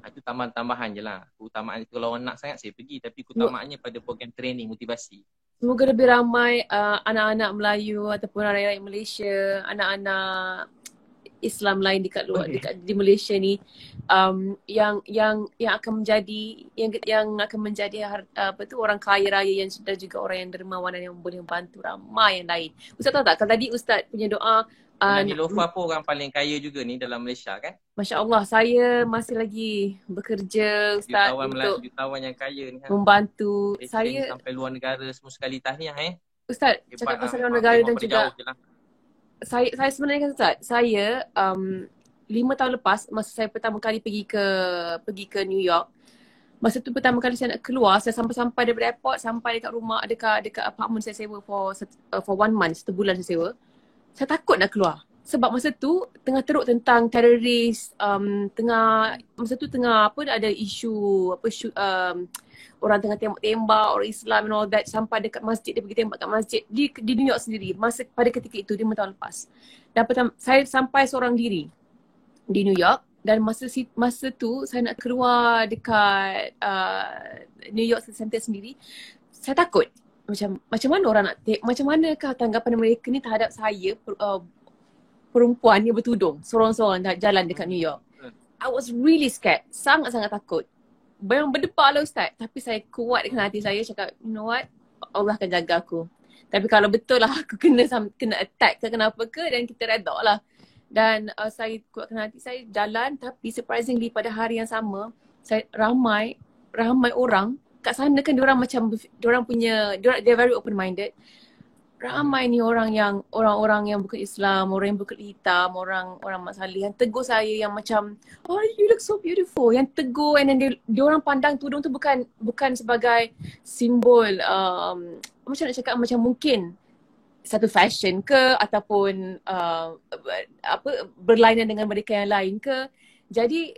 Itu tambahan-tambahan je lah. Keutamaan itu kalau orang nak sangat saya pergi. Tapi keutamaannya pada program training, motivasi. Semoga lebih ramai anak-anak Melayu ataupun rakyat Malaysia, anak-anak Islam lain dekat luar, di Malaysia ni yang akan menjadi orang kaya raya yang sudah juga orang yang dermawan dan yang boleh membantu ramai yang lain. Ustaz tahu tak, kalau tadi Ustaz punya doa Niloufar pun orang paling kaya juga ni dalam Malaysia kan? Masya Allah, saya masih lagi bekerja Ustaz untuk jutawan yang kaya ni membantu saya sampai luar negara semua sekali. Tahniah Ustaz, cakap pasal luar negara dan juga saya sebenarnya kan Ustaz, saya 5 tahun lepas masa saya pertama kali pergi ke New York, masa tu pertama kali saya nak keluar, saya sampai daripada airport sampai dekat rumah, dekat apartment saya sewa for 1 month, 1 bulan saya sewa. Saya takut nak keluar. sebab masa tu tengah teruk tentang teroris, masa tu tengah apa ada isu apa orang tengah tembak-tembak orang Islam and all that, sampai dekat masjid dia pergi tembak kat masjid di New York sendiri masa pada ketika itu 5 tahun lepas. Dan saya sampai seorang diri di New York, dan masa tu saya nak keluar dekat New York Center sendiri, saya takut macam mana orang nak macam manakah tanggapan mereka ni terhadap saya, perempuan yang bertudung seorang-seorang jalan dekat New York. I was really scared, sangat-sangat takut. Memang berdebar lah Ustaz, tapi saya kuat dengan hati saya, cakap you know what, Allah akan jaga aku. Tapi kalau betul lah aku kena attack ke kenapa ke, dan kita redha lah. Dan saya kuatkan hati saya jalan, tapi surprisingly pada hari yang sama ramai orang kat sana kan, diorang they're very open minded. Ramai ni orang yang bukan Islam, orang yang berkulit hitam, orang Mat Salleh yang tegur saya yang macam, oh you look so beautiful, yang tegur, and then diorang pandang tudung tu bukan sebagai simbol macam nak cakap, macam mungkin satu fashion ke ataupun berlainan dengan mereka yang lain ke. Jadi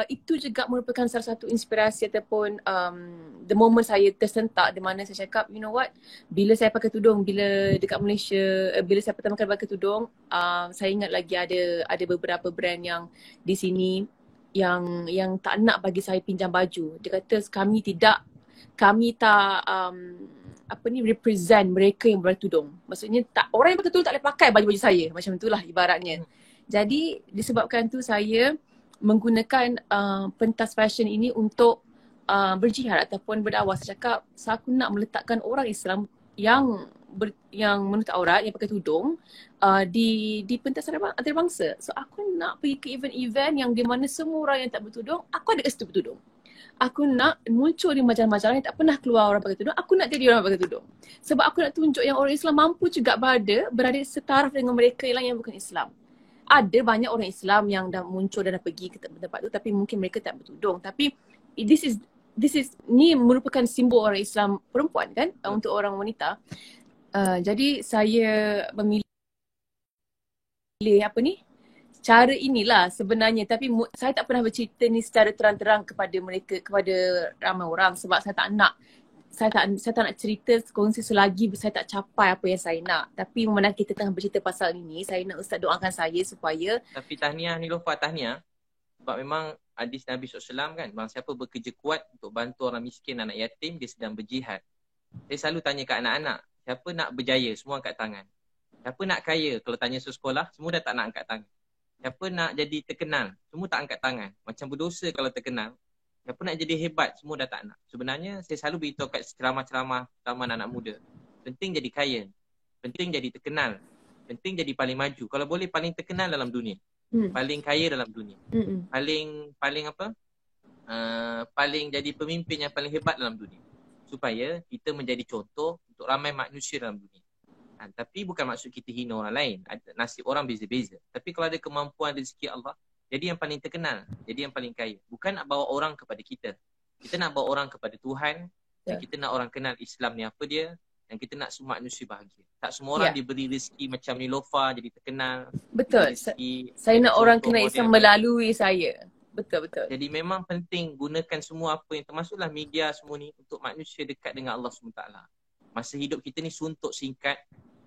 itu juga merupakan salah satu inspirasi ataupun the moment saya tersentak, di mana saya cakap you know what, bila saya pakai tudung, bila dekat Malaysia, bila saya pertama kali pakai tudung, saya ingat lagi ada beberapa brand yang di sini yang tak nak bagi saya pinjam baju. Dia kata kami tak represent mereka yang bertudung. Maksudnya orang yang pakai tudung tak boleh pakai baju-baju saya, macam itulah ibaratnya. Jadi disebabkan tu saya menggunakan pentas fashion ini untuk berjihad ataupun berdakwah. Saya cakap aku nak meletakkan orang Islam yang menutup aurat, yang pakai tudung di pentas antarabangsa. So aku nak pergi ke event-event yang di mana semua orang yang tak bertudung, aku ada kat situ bertudung. Aku nak muncul di majalah-majalah yang tak pernah keluar orang pakai tudung. Aku nak jadi orang pakai tudung. Sebab aku nak tunjuk yang orang Islam mampu juga berada setaraf dengan mereka yang bukan Islam. Ada banyak orang Islam yang dah muncul dan dah pergi ke tempat tu, tapi mungkin mereka tak bertudung. Tapi ni merupakan simbol orang Islam perempuan kan, untuk orang wanita. Jadi saya memilih cara inilah sebenarnya, tapi saya tak pernah bercerita ni secara terang-terang kepada ramai orang, sebab saya tak nak cerita kongsi selagi saya tak capai apa yang saya nak. Tapi memang kita tengah bercerita pasal ini, saya nak Ustaz doakan saya supaya. Tapi tahniah Niloufar, tahniah. Sebab memang hadis Nabi SAW kan, barang siapa bekerja kuat untuk bantu orang miskin, anak yatim, dia sedang berjihad. Saya selalu tanya kat anak-anak, siapa nak berjaya? Semua angkat tangan. Siapa nak kaya? Kalau tanya sekolah, semua dah tak nak angkat tangan. Siapa nak jadi terkenal? Semua tak angkat tangan. Macam berdosa kalau terkenal. Siapa nak jadi hebat? Semua dah tak nak. Sebenarnya saya selalu beritahu kat ceramah-ceramah anak muda. Penting jadi kaya. Penting jadi terkenal. Penting jadi paling maju. Kalau boleh paling terkenal dalam dunia. Paling kaya dalam dunia. Paling jadi pemimpin yang paling hebat dalam dunia. Supaya kita menjadi contoh untuk ramai manusia dalam dunia. Tapi bukan maksud kita hina orang lain. Nasib orang beza-beza. Tapi kalau ada kemampuan rezeki Allah, jadi yang paling terkenal, jadi yang paling kaya. Bukan nak bawa orang kepada kita. Kita nak bawa orang kepada Tuhan. Dan kita nak orang kenal Islam ni apa dia. Dan kita nak semua manusia bahagia. Tak semua orang diberi rezeki macam Niloufar jadi terkenal. Betul. Saya nak orang kenal Islam melalui saya. Betul. Jadi memang penting gunakan semua apa yang termasuklah media semua ni untuk manusia dekat dengan Allah SWT. Masa hidup kita ni suntuk singkat.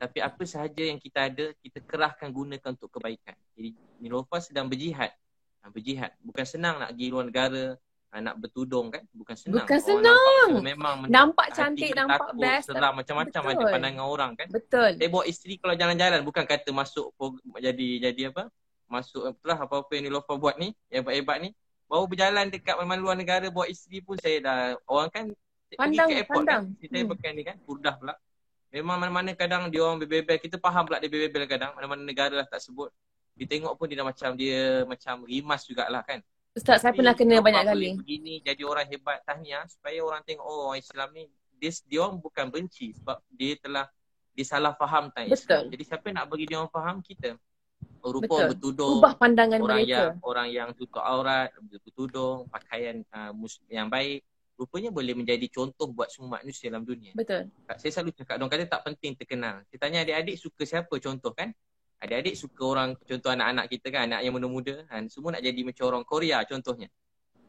Tapi apa sahaja yang kita ada, kita kerahkan gunakan untuk kebaikan. Jadi Niloufar sedang berjihad. Bukan senang nak pergi luar negara, nak bertudung kan. Bukan senang. Memang nampak cantik, nampak takut, best. seram macam-macam ada pandangan orang kan. Betul. Saya bawa isteri kalau jalan-jalan, bukan kata masuk jadi apa. Masuk apa-apa yang Niloufar buat ni, yang hebat-hebat ni. Baru berjalan dekat mana-mana luar negara, bawa isteri pun saya dah, orang kan pergi ke airport kan. Saya pakai ni kan, Burdah pula. Memang mana-mana kadang dia orang bebel-bebel. Kita faham pula dia bebel kadang. Mana-mana negara lah tak sebut. Dia tengok pun dia macam rimas jugalah kan. Ustaz, saya pernah kena banyak kali. Begini jadi orang hebat, tahniah. Supaya orang tengok, oh Islam ni, dia orang bukan benci. Sebab dia salah faham tentang Islam. Jadi siapa nak bagi dia orang faham? Kita. Rupa orang bertudung. Ubah pandangan mereka. Orang yang tutup aurat, bertudung, pakaian yang baik. Rupanya boleh menjadi contoh buat semua manusia dalam dunia. Betul. Saya selalu cakap, orang kata tak penting terkenal. Saya tanya adik-adik suka siapa contoh kan? Adik-adik suka orang, contoh anak-anak kita kan, anak yang muda-muda kan, semua nak jadi macam orang Korea contohnya.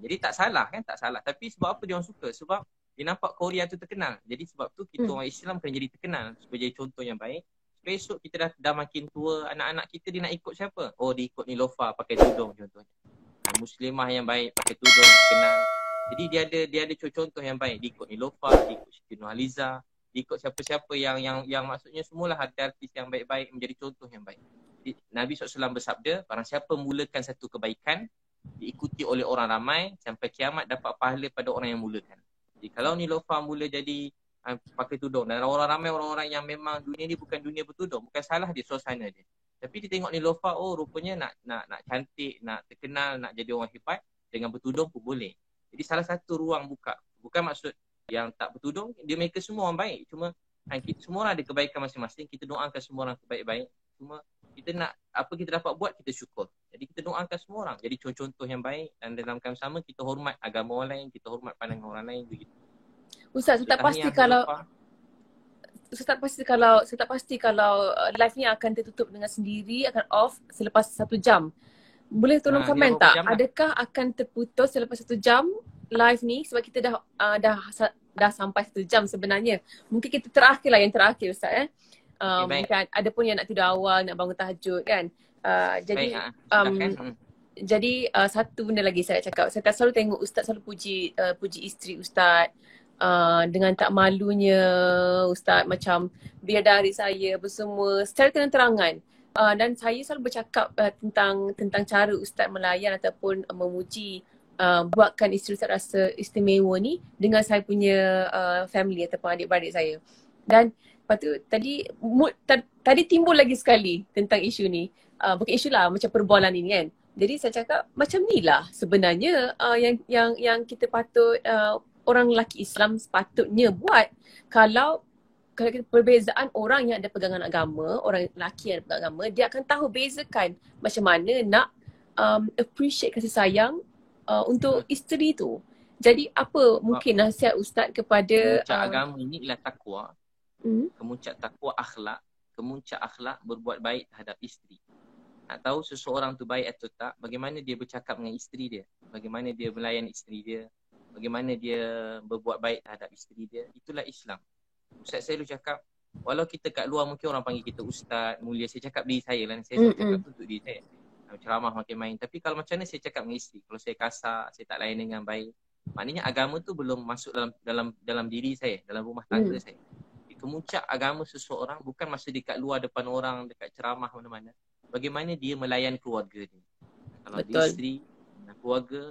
Jadi tak salah kan, tak salah. Tapi sebab apa dia orang suka? Sebab dia nampak Korea tu terkenal. Jadi sebab tu kita orang Islam kena jadi terkenal supaya jadi contoh yang baik. Supaya esok kita dah makin tua, anak-anak kita dia nak ikut siapa? Oh, dia ikut Niloufar pakai tudung contohnya. Muslimah yang baik pakai tudung terkenal. Jadi dia ada contoh yang baik. Dia ikut Niloufar, dia ikut Siti Nurhaliza, dia ikut siapa-siapa yang maksudnya semualah artis yang baik-baik menjadi contoh yang baik. Jadi, Nabi SAW bersabda, barang siapa mulakan satu kebaikan diikuti oleh orang ramai sampai kiamat dapat pahala pada orang yang mulakan. Jadi kalau Niloufar mula jadi pakai tudung dan orang ramai orang-orang yang memang dunia ni bukan dunia bertudung, bukan salah dia suasana dia. Tapi dia tengok Niloufar, oh rupanya nak cantik, nak terkenal, nak jadi orang hebat dengan bertudung pun boleh. Jadi salah satu ruang buka. Bukan maksud yang tak bertudung, dia mereka semua orang baik. Cuma kita semua orang ada kebaikan masing-masing. Kita doakan semua orang baik-baik. Cuma kita nak apa kita dapat buat, kita syukur. Jadi kita doakan semua orang jadi contoh yang baik dan dalam keadaan sama kita hormat agama orang lain, kita hormat pandangan orang lain begitu. Ustaz, saya tak pasti kalau live ni akan tertutup dengan sendiri, akan off selepas 1 jam. Boleh tolong komen tak? Adakah akan terputus selepas 1 jam live ni? Sebab kita dah sampai 1 jam sebenarnya. Mungkin kita yang terakhir Ustaz mungkin ada pun yang nak tidur awal, nak bangun tahajud kan. Jadi satu benda lagi saya cakap. Saya tak selalu tengok Ustaz selalu puji isteri Ustaz. Dengan tak malunya Ustaz macam bidadari saya bersemua secara terang-terangan. Dan saya selalu bercakap tentang cara Ustaz melayan ataupun memuji buatkan isteri Ustaz rasa istimewa ni dengan saya punya family ataupun adik-beradik saya. Dan lepas tu tadi timbul lagi sekali tentang isu ni. Bukan isu lah, macam perbualan ini kan. Jadi saya cakap macam ni lah sebenarnya yang kita patut orang lelaki Islam sepatutnya buat. Kalau perbezaan orang yang ada pegangan agama, orang lelaki yang ada pegangan agama, dia akan tahu bezakan macam mana nak appreciate kasih sayang untuk isteri tu. Jadi apa mungkin nasihat Ustaz kepada kemuncak agama ini ialah takwa. Kemuncak takwa kemuncak akhlak berbuat baik terhadap isteri. Nak tahu seseorang tu baik atau tak, bagaimana dia bercakap dengan isteri dia, bagaimana dia melayan isteri dia, bagaimana dia berbuat baik terhadap isteri dia, itulah Islam. Ustaz saya selalu cakap, walau kita kat luar mungkin orang panggil kita ustaz, mulia, saya cakap diri saya lah, saya cakap tu untuk diri saya. Ceramah makin main. Tapi kalau macam mana saya cakap dengan isteri, kalau saya kasar, saya tak layan dengan baik, maknanya agama tu belum masuk dalam diri saya, dalam rumah tangga saya. Kemuncak agama seseorang bukan masa dia kat luar depan orang, dekat ceramah mana-mana. Bagaimana dia melayan keluarga dia. Kalau dia isteri, dengan keluarga,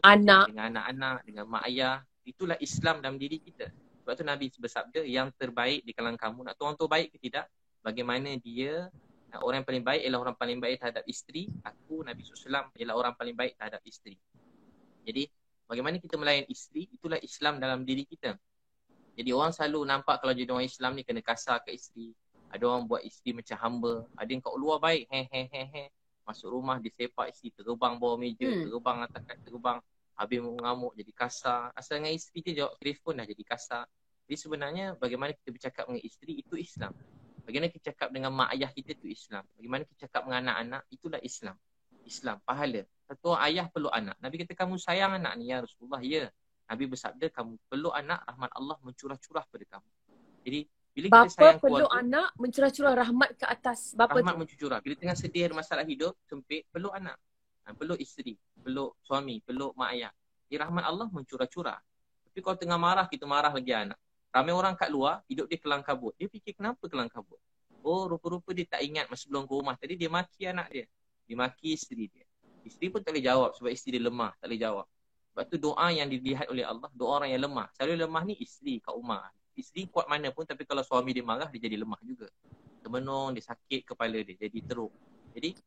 dengan anak-anak, dengan mak ayah, itulah Islam dalam diri kita. Sebab tu Nabi bersabda, yang terbaik di kalangan kamu, nak tahu orang tu baik ke tidak, bagaimana dia, orang yang paling baik ialah orang paling baik terhadap isteri. Aku, Nabi SAW, ialah orang paling baik terhadap isteri. Jadi, bagaimana kita melayan isteri, itulah Islam dalam diri kita. Jadi orang selalu nampak kalau jadi orang Islam ni kena kasar ke isteri. Ada orang buat isteri macam hamba. Ada yang kat luar baik, masuk rumah dia sepak isteri, terbang bawah meja, terbang atas kat terbang, habis mengamuk jadi kasar. Asal dengan isteri dia jawab telefon dah jadi kasar. Jadi sebenarnya bagaimana kita bercakap dengan isteri itu Islam. Bagaimana kita cakap dengan mak ayah kita itu Islam. Bagaimana kita cakap dengan anak-anak itulah Islam. Islam, pahala. Satu ayah perlu anak. Nabi kata kamu sayang anak ni ya Rasulullah, ya. Nabi bersabda kamu perlu anak, rahmat Allah mencurah-curah pada kamu. Jadi bila kita sayang perlu keluarga, anak mencurah-curah rahmat ke atas bapa rahmat tu. mencurah. Bila tengah sedih masalah hidup sempit, perlu anak, perlu isteri, perlu suami, perlu mak ayah. Jadi rahmat Allah mencurah-curah. Tapi kalau tengah marah, kita marah lagi anak. Ramai orang kat luar, hidup dia kelang kabut. Dia fikir kenapa kelang kabut? Oh, rupa-rupa dia tak ingat masa sebelum ke rumah tadi dia maki anak dia. Dia maki isteri dia. Isteri pun tak boleh jawab sebab isteri dia lemah, tak boleh jawab. Sebab tu doa yang dilihat oleh Allah, doa orang yang lemah. Selalu lemah ni isteri kat rumah. Isteri kuat mana pun, tapi kalau suami dia marah, dia jadi lemah juga. Termenung, dia sakit kepala dia, jadi teruk. Jadi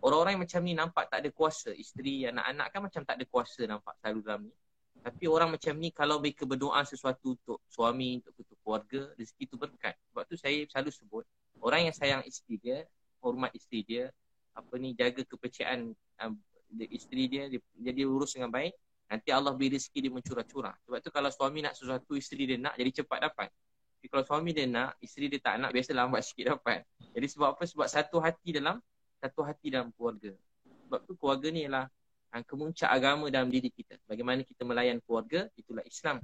orang-orang yang macam ni nampak tak ada kuasa. Isteri, anak-anak kan macam tak ada kuasa nampak selalu dalam ni. Tapi orang macam ni kalau mereka berdoa sesuatu untuk suami, untuk keluarga, rezeki tu berkat. Sebab tu saya selalu sebut, orang yang sayang isteri dia, hormat isteri dia, jaga kepercayaan isteri dia urus dengan baik, nanti Allah beri rezeki dia mencurah-curah. Sebab tu kalau suami nak sesuatu, isteri dia nak, jadi cepat dapat. Tapi kalau suami dia nak, isteri dia tak nak, biasa lambat sikit dapat. Jadi sebab apa? Sebab satu hati dalam satu hati dalam keluarga. Sebab tu keluarga ni ialah kemuncak agama dalam diri kita. Bagaimana kita melayan keluarga, itulah Islam.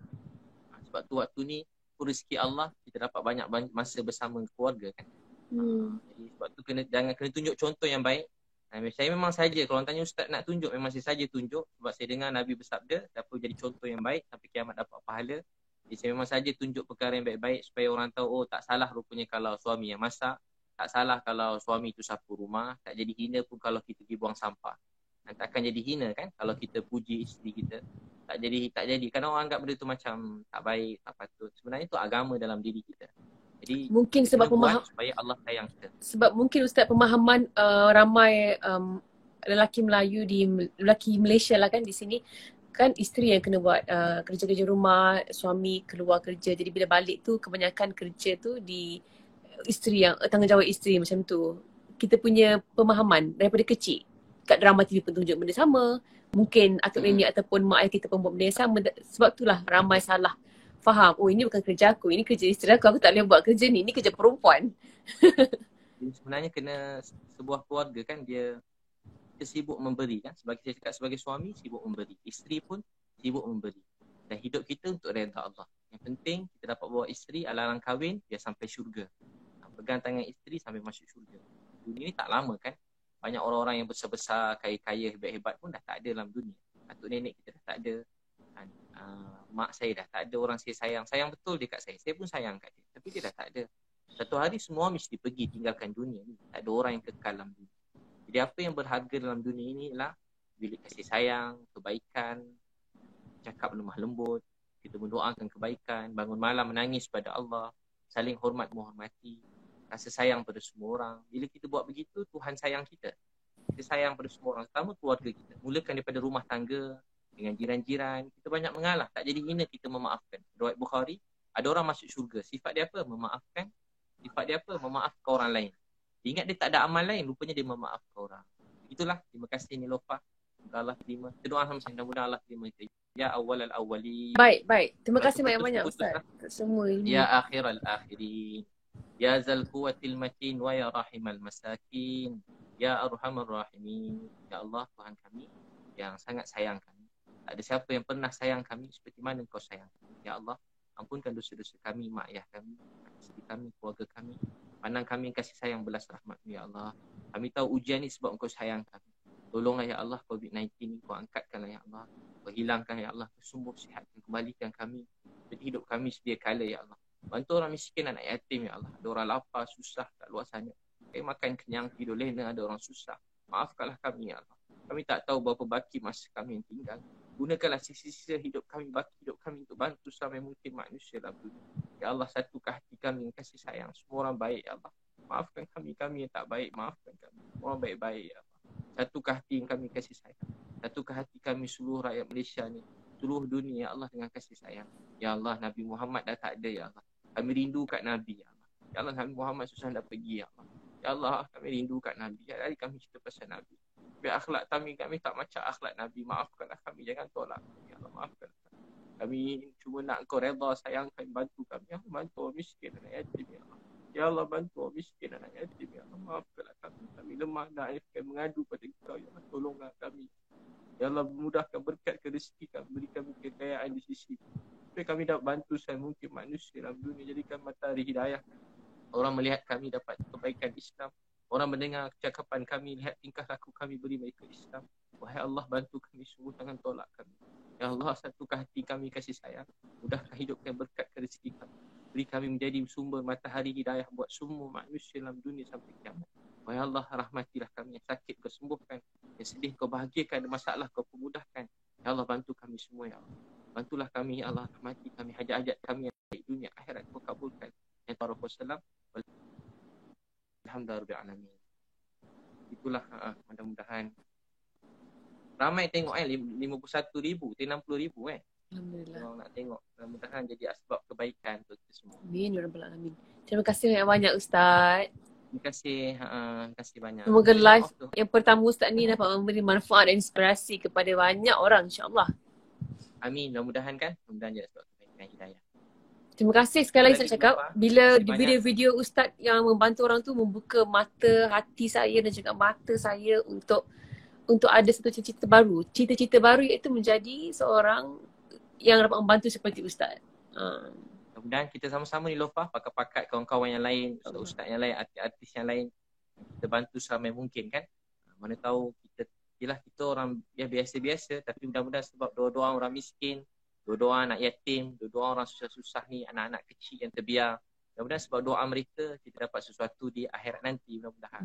Sebab tu waktu ni rezeki Allah, kita dapat banyak masa bersama keluarga kan. Jadi sebab tu jangan kena tunjuk contoh yang baik. Saya memang saja, kalau orang tanya ustaz nak tunjuk, memang saya saja tunjuk. Sebab saya dengar Nabi bersabda, siapa jadi contoh yang baik sampai kiamat dapat pahala. Jadi saya memang saja tunjuk perkara yang baik-baik supaya orang tahu, oh tak salah rupanya kalau suami yang masak, tak salah kalau suami tu sapu rumah, tak jadi hina pun kalau kita pergi buang sampah. Dan takkan jadi hina kan kalau kita puji isteri kita. Tak jadi. Kerana orang anggap benda tu macam tak baik, tak patut. Sebenarnya itu agama dalam diri kita. Jadi mungkin sebab supaya Allah sayang kita. Sebab mungkin Ustaz pemahaman ramai lelaki Melayu lelaki Malaysia lah kan di sini kan, isteri yang kena buat kerja-kerja rumah, suami keluar kerja. Jadi bila balik tu kebanyakan kerja tu di isteri yang tanggungjawab isteri macam tu. Kita punya pemahaman daripada kecil kat drama TV pun tunjuk benda sama. Mungkin atuk nenek ataupun mak ayah kita pun buat benda yang sama. Sebab itulah ramai salah faham, oh ini bukan kerja aku, ini kerja isteri aku tak boleh buat kerja ni kerja perempuan. Sebenarnya kena sebuah keluarga kan, dia sibuk memberi kan. Saya cakap sebagai suami sibuk memberi, isteri pun sibuk memberi. Dan hidup kita untuk redha Allah. Yang penting kita dapat bawa isteri alang-alang kahwin dia sampai syurga. Pegang tangan isteri sampai masuk syurga. Dunia ni tak lama kan. Banyak orang-orang yang besar-besar, kaya-kaya, hebat-hebat pun dah tak ada dalam dunia. Atuk nenek kita dah tak ada. Mak saya dah tak ada, orang saya sayang betul dekat saya pun sayang kat dia, tapi dia dah tak ada. Satu hari semua mesti pergi tinggalkan dunia ni, tak ada orang yang kekal dalam dunia. Jadi apa yang berharga dalam dunia ini ialah bilik kasih sayang, kebaikan, cakap lemah lembut, kita mendoakan kebaikan, bangun malam menangis pada Allah, saling hormat menghormati, rasa sayang pada semua orang. Bila kita buat begitu, Tuhan sayang kita. Kita sayang pada semua orang, terutama keluarga kita. Mulakan daripada rumah tangga, dengan jiran-jiran, kita banyak mengalah, tak jadi hina kita memaafkan. Riwayat Bukhari, ada orang masuk syurga, sifat dia apa? Memaafkan. Sifat dia apa? Memaafkan orang lain. Dia ingat dia tak ada amal lain, rupanya dia memaafkan orang. Itulah, terima kasih Nilofa. Allah terima. Kita doa sama-sama, mudah-mudahan Allah terima kita. Ya awal al-awwali. Baik. Terima kasih banyak-banyak Ustaz. Semua ini. Ya akhir al-akhirin. Ya zal quwwatil matin wa ya rahimal masakin. Ya arhamar rahimin. Ya Allah, Tuhan kami yang sangat sayang kami. Tak ada siapa yang pernah sayang kami seperti mana Engkau sayang. Ya Allah, ampunkan dosa-dosa kami, mak ayah kami, isteri kami, keluarga kami. Pandang kami kasih sayang belas rahmat-Mu ya Allah. Kami tahu ujian ni sebab Engkau sayang kami. Tolonglah ya Allah COVID-19 ni, Kau angkatkanlah ya Allah. Kau hilangkan ya Allah, sembuh sihatkan, kembalikan kami. Jadi hidup kami sedia kala ya Allah. Bantu orang miskin, anak yatim ya Allah. Ada orang lapar, susah kat luar sana. Makan kenyang, tidur lena, ada orang susah. Maafkanlah kami ya Allah. Kami tak tahu berapa baki masa kami yang tinggal. Gunakanlah sisa-sisa hidup kami, baki hidup kami untuk bantu sampai mungkin manusia dalam dunia. Ya Allah, satukan hati kami yang kasih sayang. Semua orang baik ya Allah. Maafkan kami yang tak baik. Maafkan kami. Orang baik-baik ya Allah. Satukan hati yang kami kasih sayang. Satukan hati kami seluruh rakyat Malaysia ni. Seluruh dunia ya Allah dengan kasih sayang. Ya Allah, Nabi Muhammad dah tak ada ya Allah. Kami rindu kat Nabi ya Allah. Ya Allah, Nabi Muhammad susah dah pergi ya Allah. Ya Allah, kami rindu kat Nabi. Ya Allah, kami cerita pasal Nabi. Biar akhlak kami tak macam akhlak Nabi. Maafkanlah kami, jangan tolak kami. Ya Allah, maafkan kami. Cuma nak Kau redha, sayangkan, bantu kami. Ya Allah, bantu orang miskin, anak yatim ya Allah. Ya Allah, bantu orang miskin, anak yatim ya Allah. Maafkanlah kami. Kami lemah dan mengadu pada Kau ya Allah. Tolonglah kami. Ya Allah, mudahkan berkat ke rezeki kami. Beri kami kekayaan di sisi. Supaya kami dapat bantu saya mungkin manusia dalam dunia. Jadikan matahari hidayah. Orang melihat kami dapat kebaikan Islam. Orang mendengar cakapan kami, lihat tingkah laku kami, beri mereka Islam. Wahai Allah, bantu kami sungguh, jangan tolak kami. Ya Allah, satukan hati kami kasih sayang. Mudahkan hidupkan berkat ke rezeki kami. Beri kami menjadi sumber matahari hidayah buat semua manusia dalam dunia sampai kiamat. Wahai Allah, rahmatilah kami. Yang sakit Kau sembuhkan, yang sedih Kau bahagiakan, ada masalah Kau pemudahkan. Ya Allah, bantu kami semua ya Allah. Bantulah kami ya Allah, rahmati kami, hajat-hajat kami yang baik dunia akhirat Kau kabulkan. Ya Rasulullah. Alhamdulillah. Itulah mudah-mudahan ramai tengok 51,000, 60,000 Alhamdulillah. Orang nak tengok. Mudah-mudahan jadi asbab kebaikan untuk kita semua. Amin ya rabbal alamin. Terima kasih banyak Ustaz. Terima kasih banyak. Semoga live yang pertama Ustaz ni dapat memberi manfaat dan inspirasi kepada banyak orang insya-Allah. Amin. Mudah-mudahan kan. Mudah-mudahan jadi asbab kebaikan hidayah. Terima kasih sekali lagi saya cakap. Bila Terima kasih banyak. video-video Ustaz yang membantu orang tu membuka mata hati saya dan juga mata saya untuk ada satu cita-cita baru. Cita-cita baru iaitu menjadi seorang yang dapat membantu seperti Ustaz. Mudah-mudahan kita sama-sama ni Lofa, pakat-pakat kawan-kawan yang lain, ustaz-ustaz yang lain, artis-artis yang lain, kita bantu seramai mungkin kan. Mana tahu kita orang yang biasa-biasa, tapi mudah-mudahan sebab doa-doa orang miskin, doa-doa anak yatim, doa orang susah-susah ni, anak-anak kecil yang terbiar. Mudah-mudahan sebab doa mereka kita dapat sesuatu di akhirat nanti, mudah-mudahan.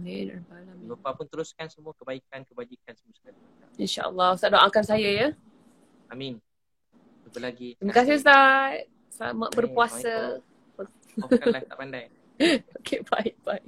Lupa pun teruskan semua kebaikan-kebajikan semua sekali. InsyaAllah. Ustaz doakan saya ya. Amin. Jumpa lagi. Terima kasih Ustaz. Selamat berpuasa. Oh, kan live tak pandai. Okay, bye.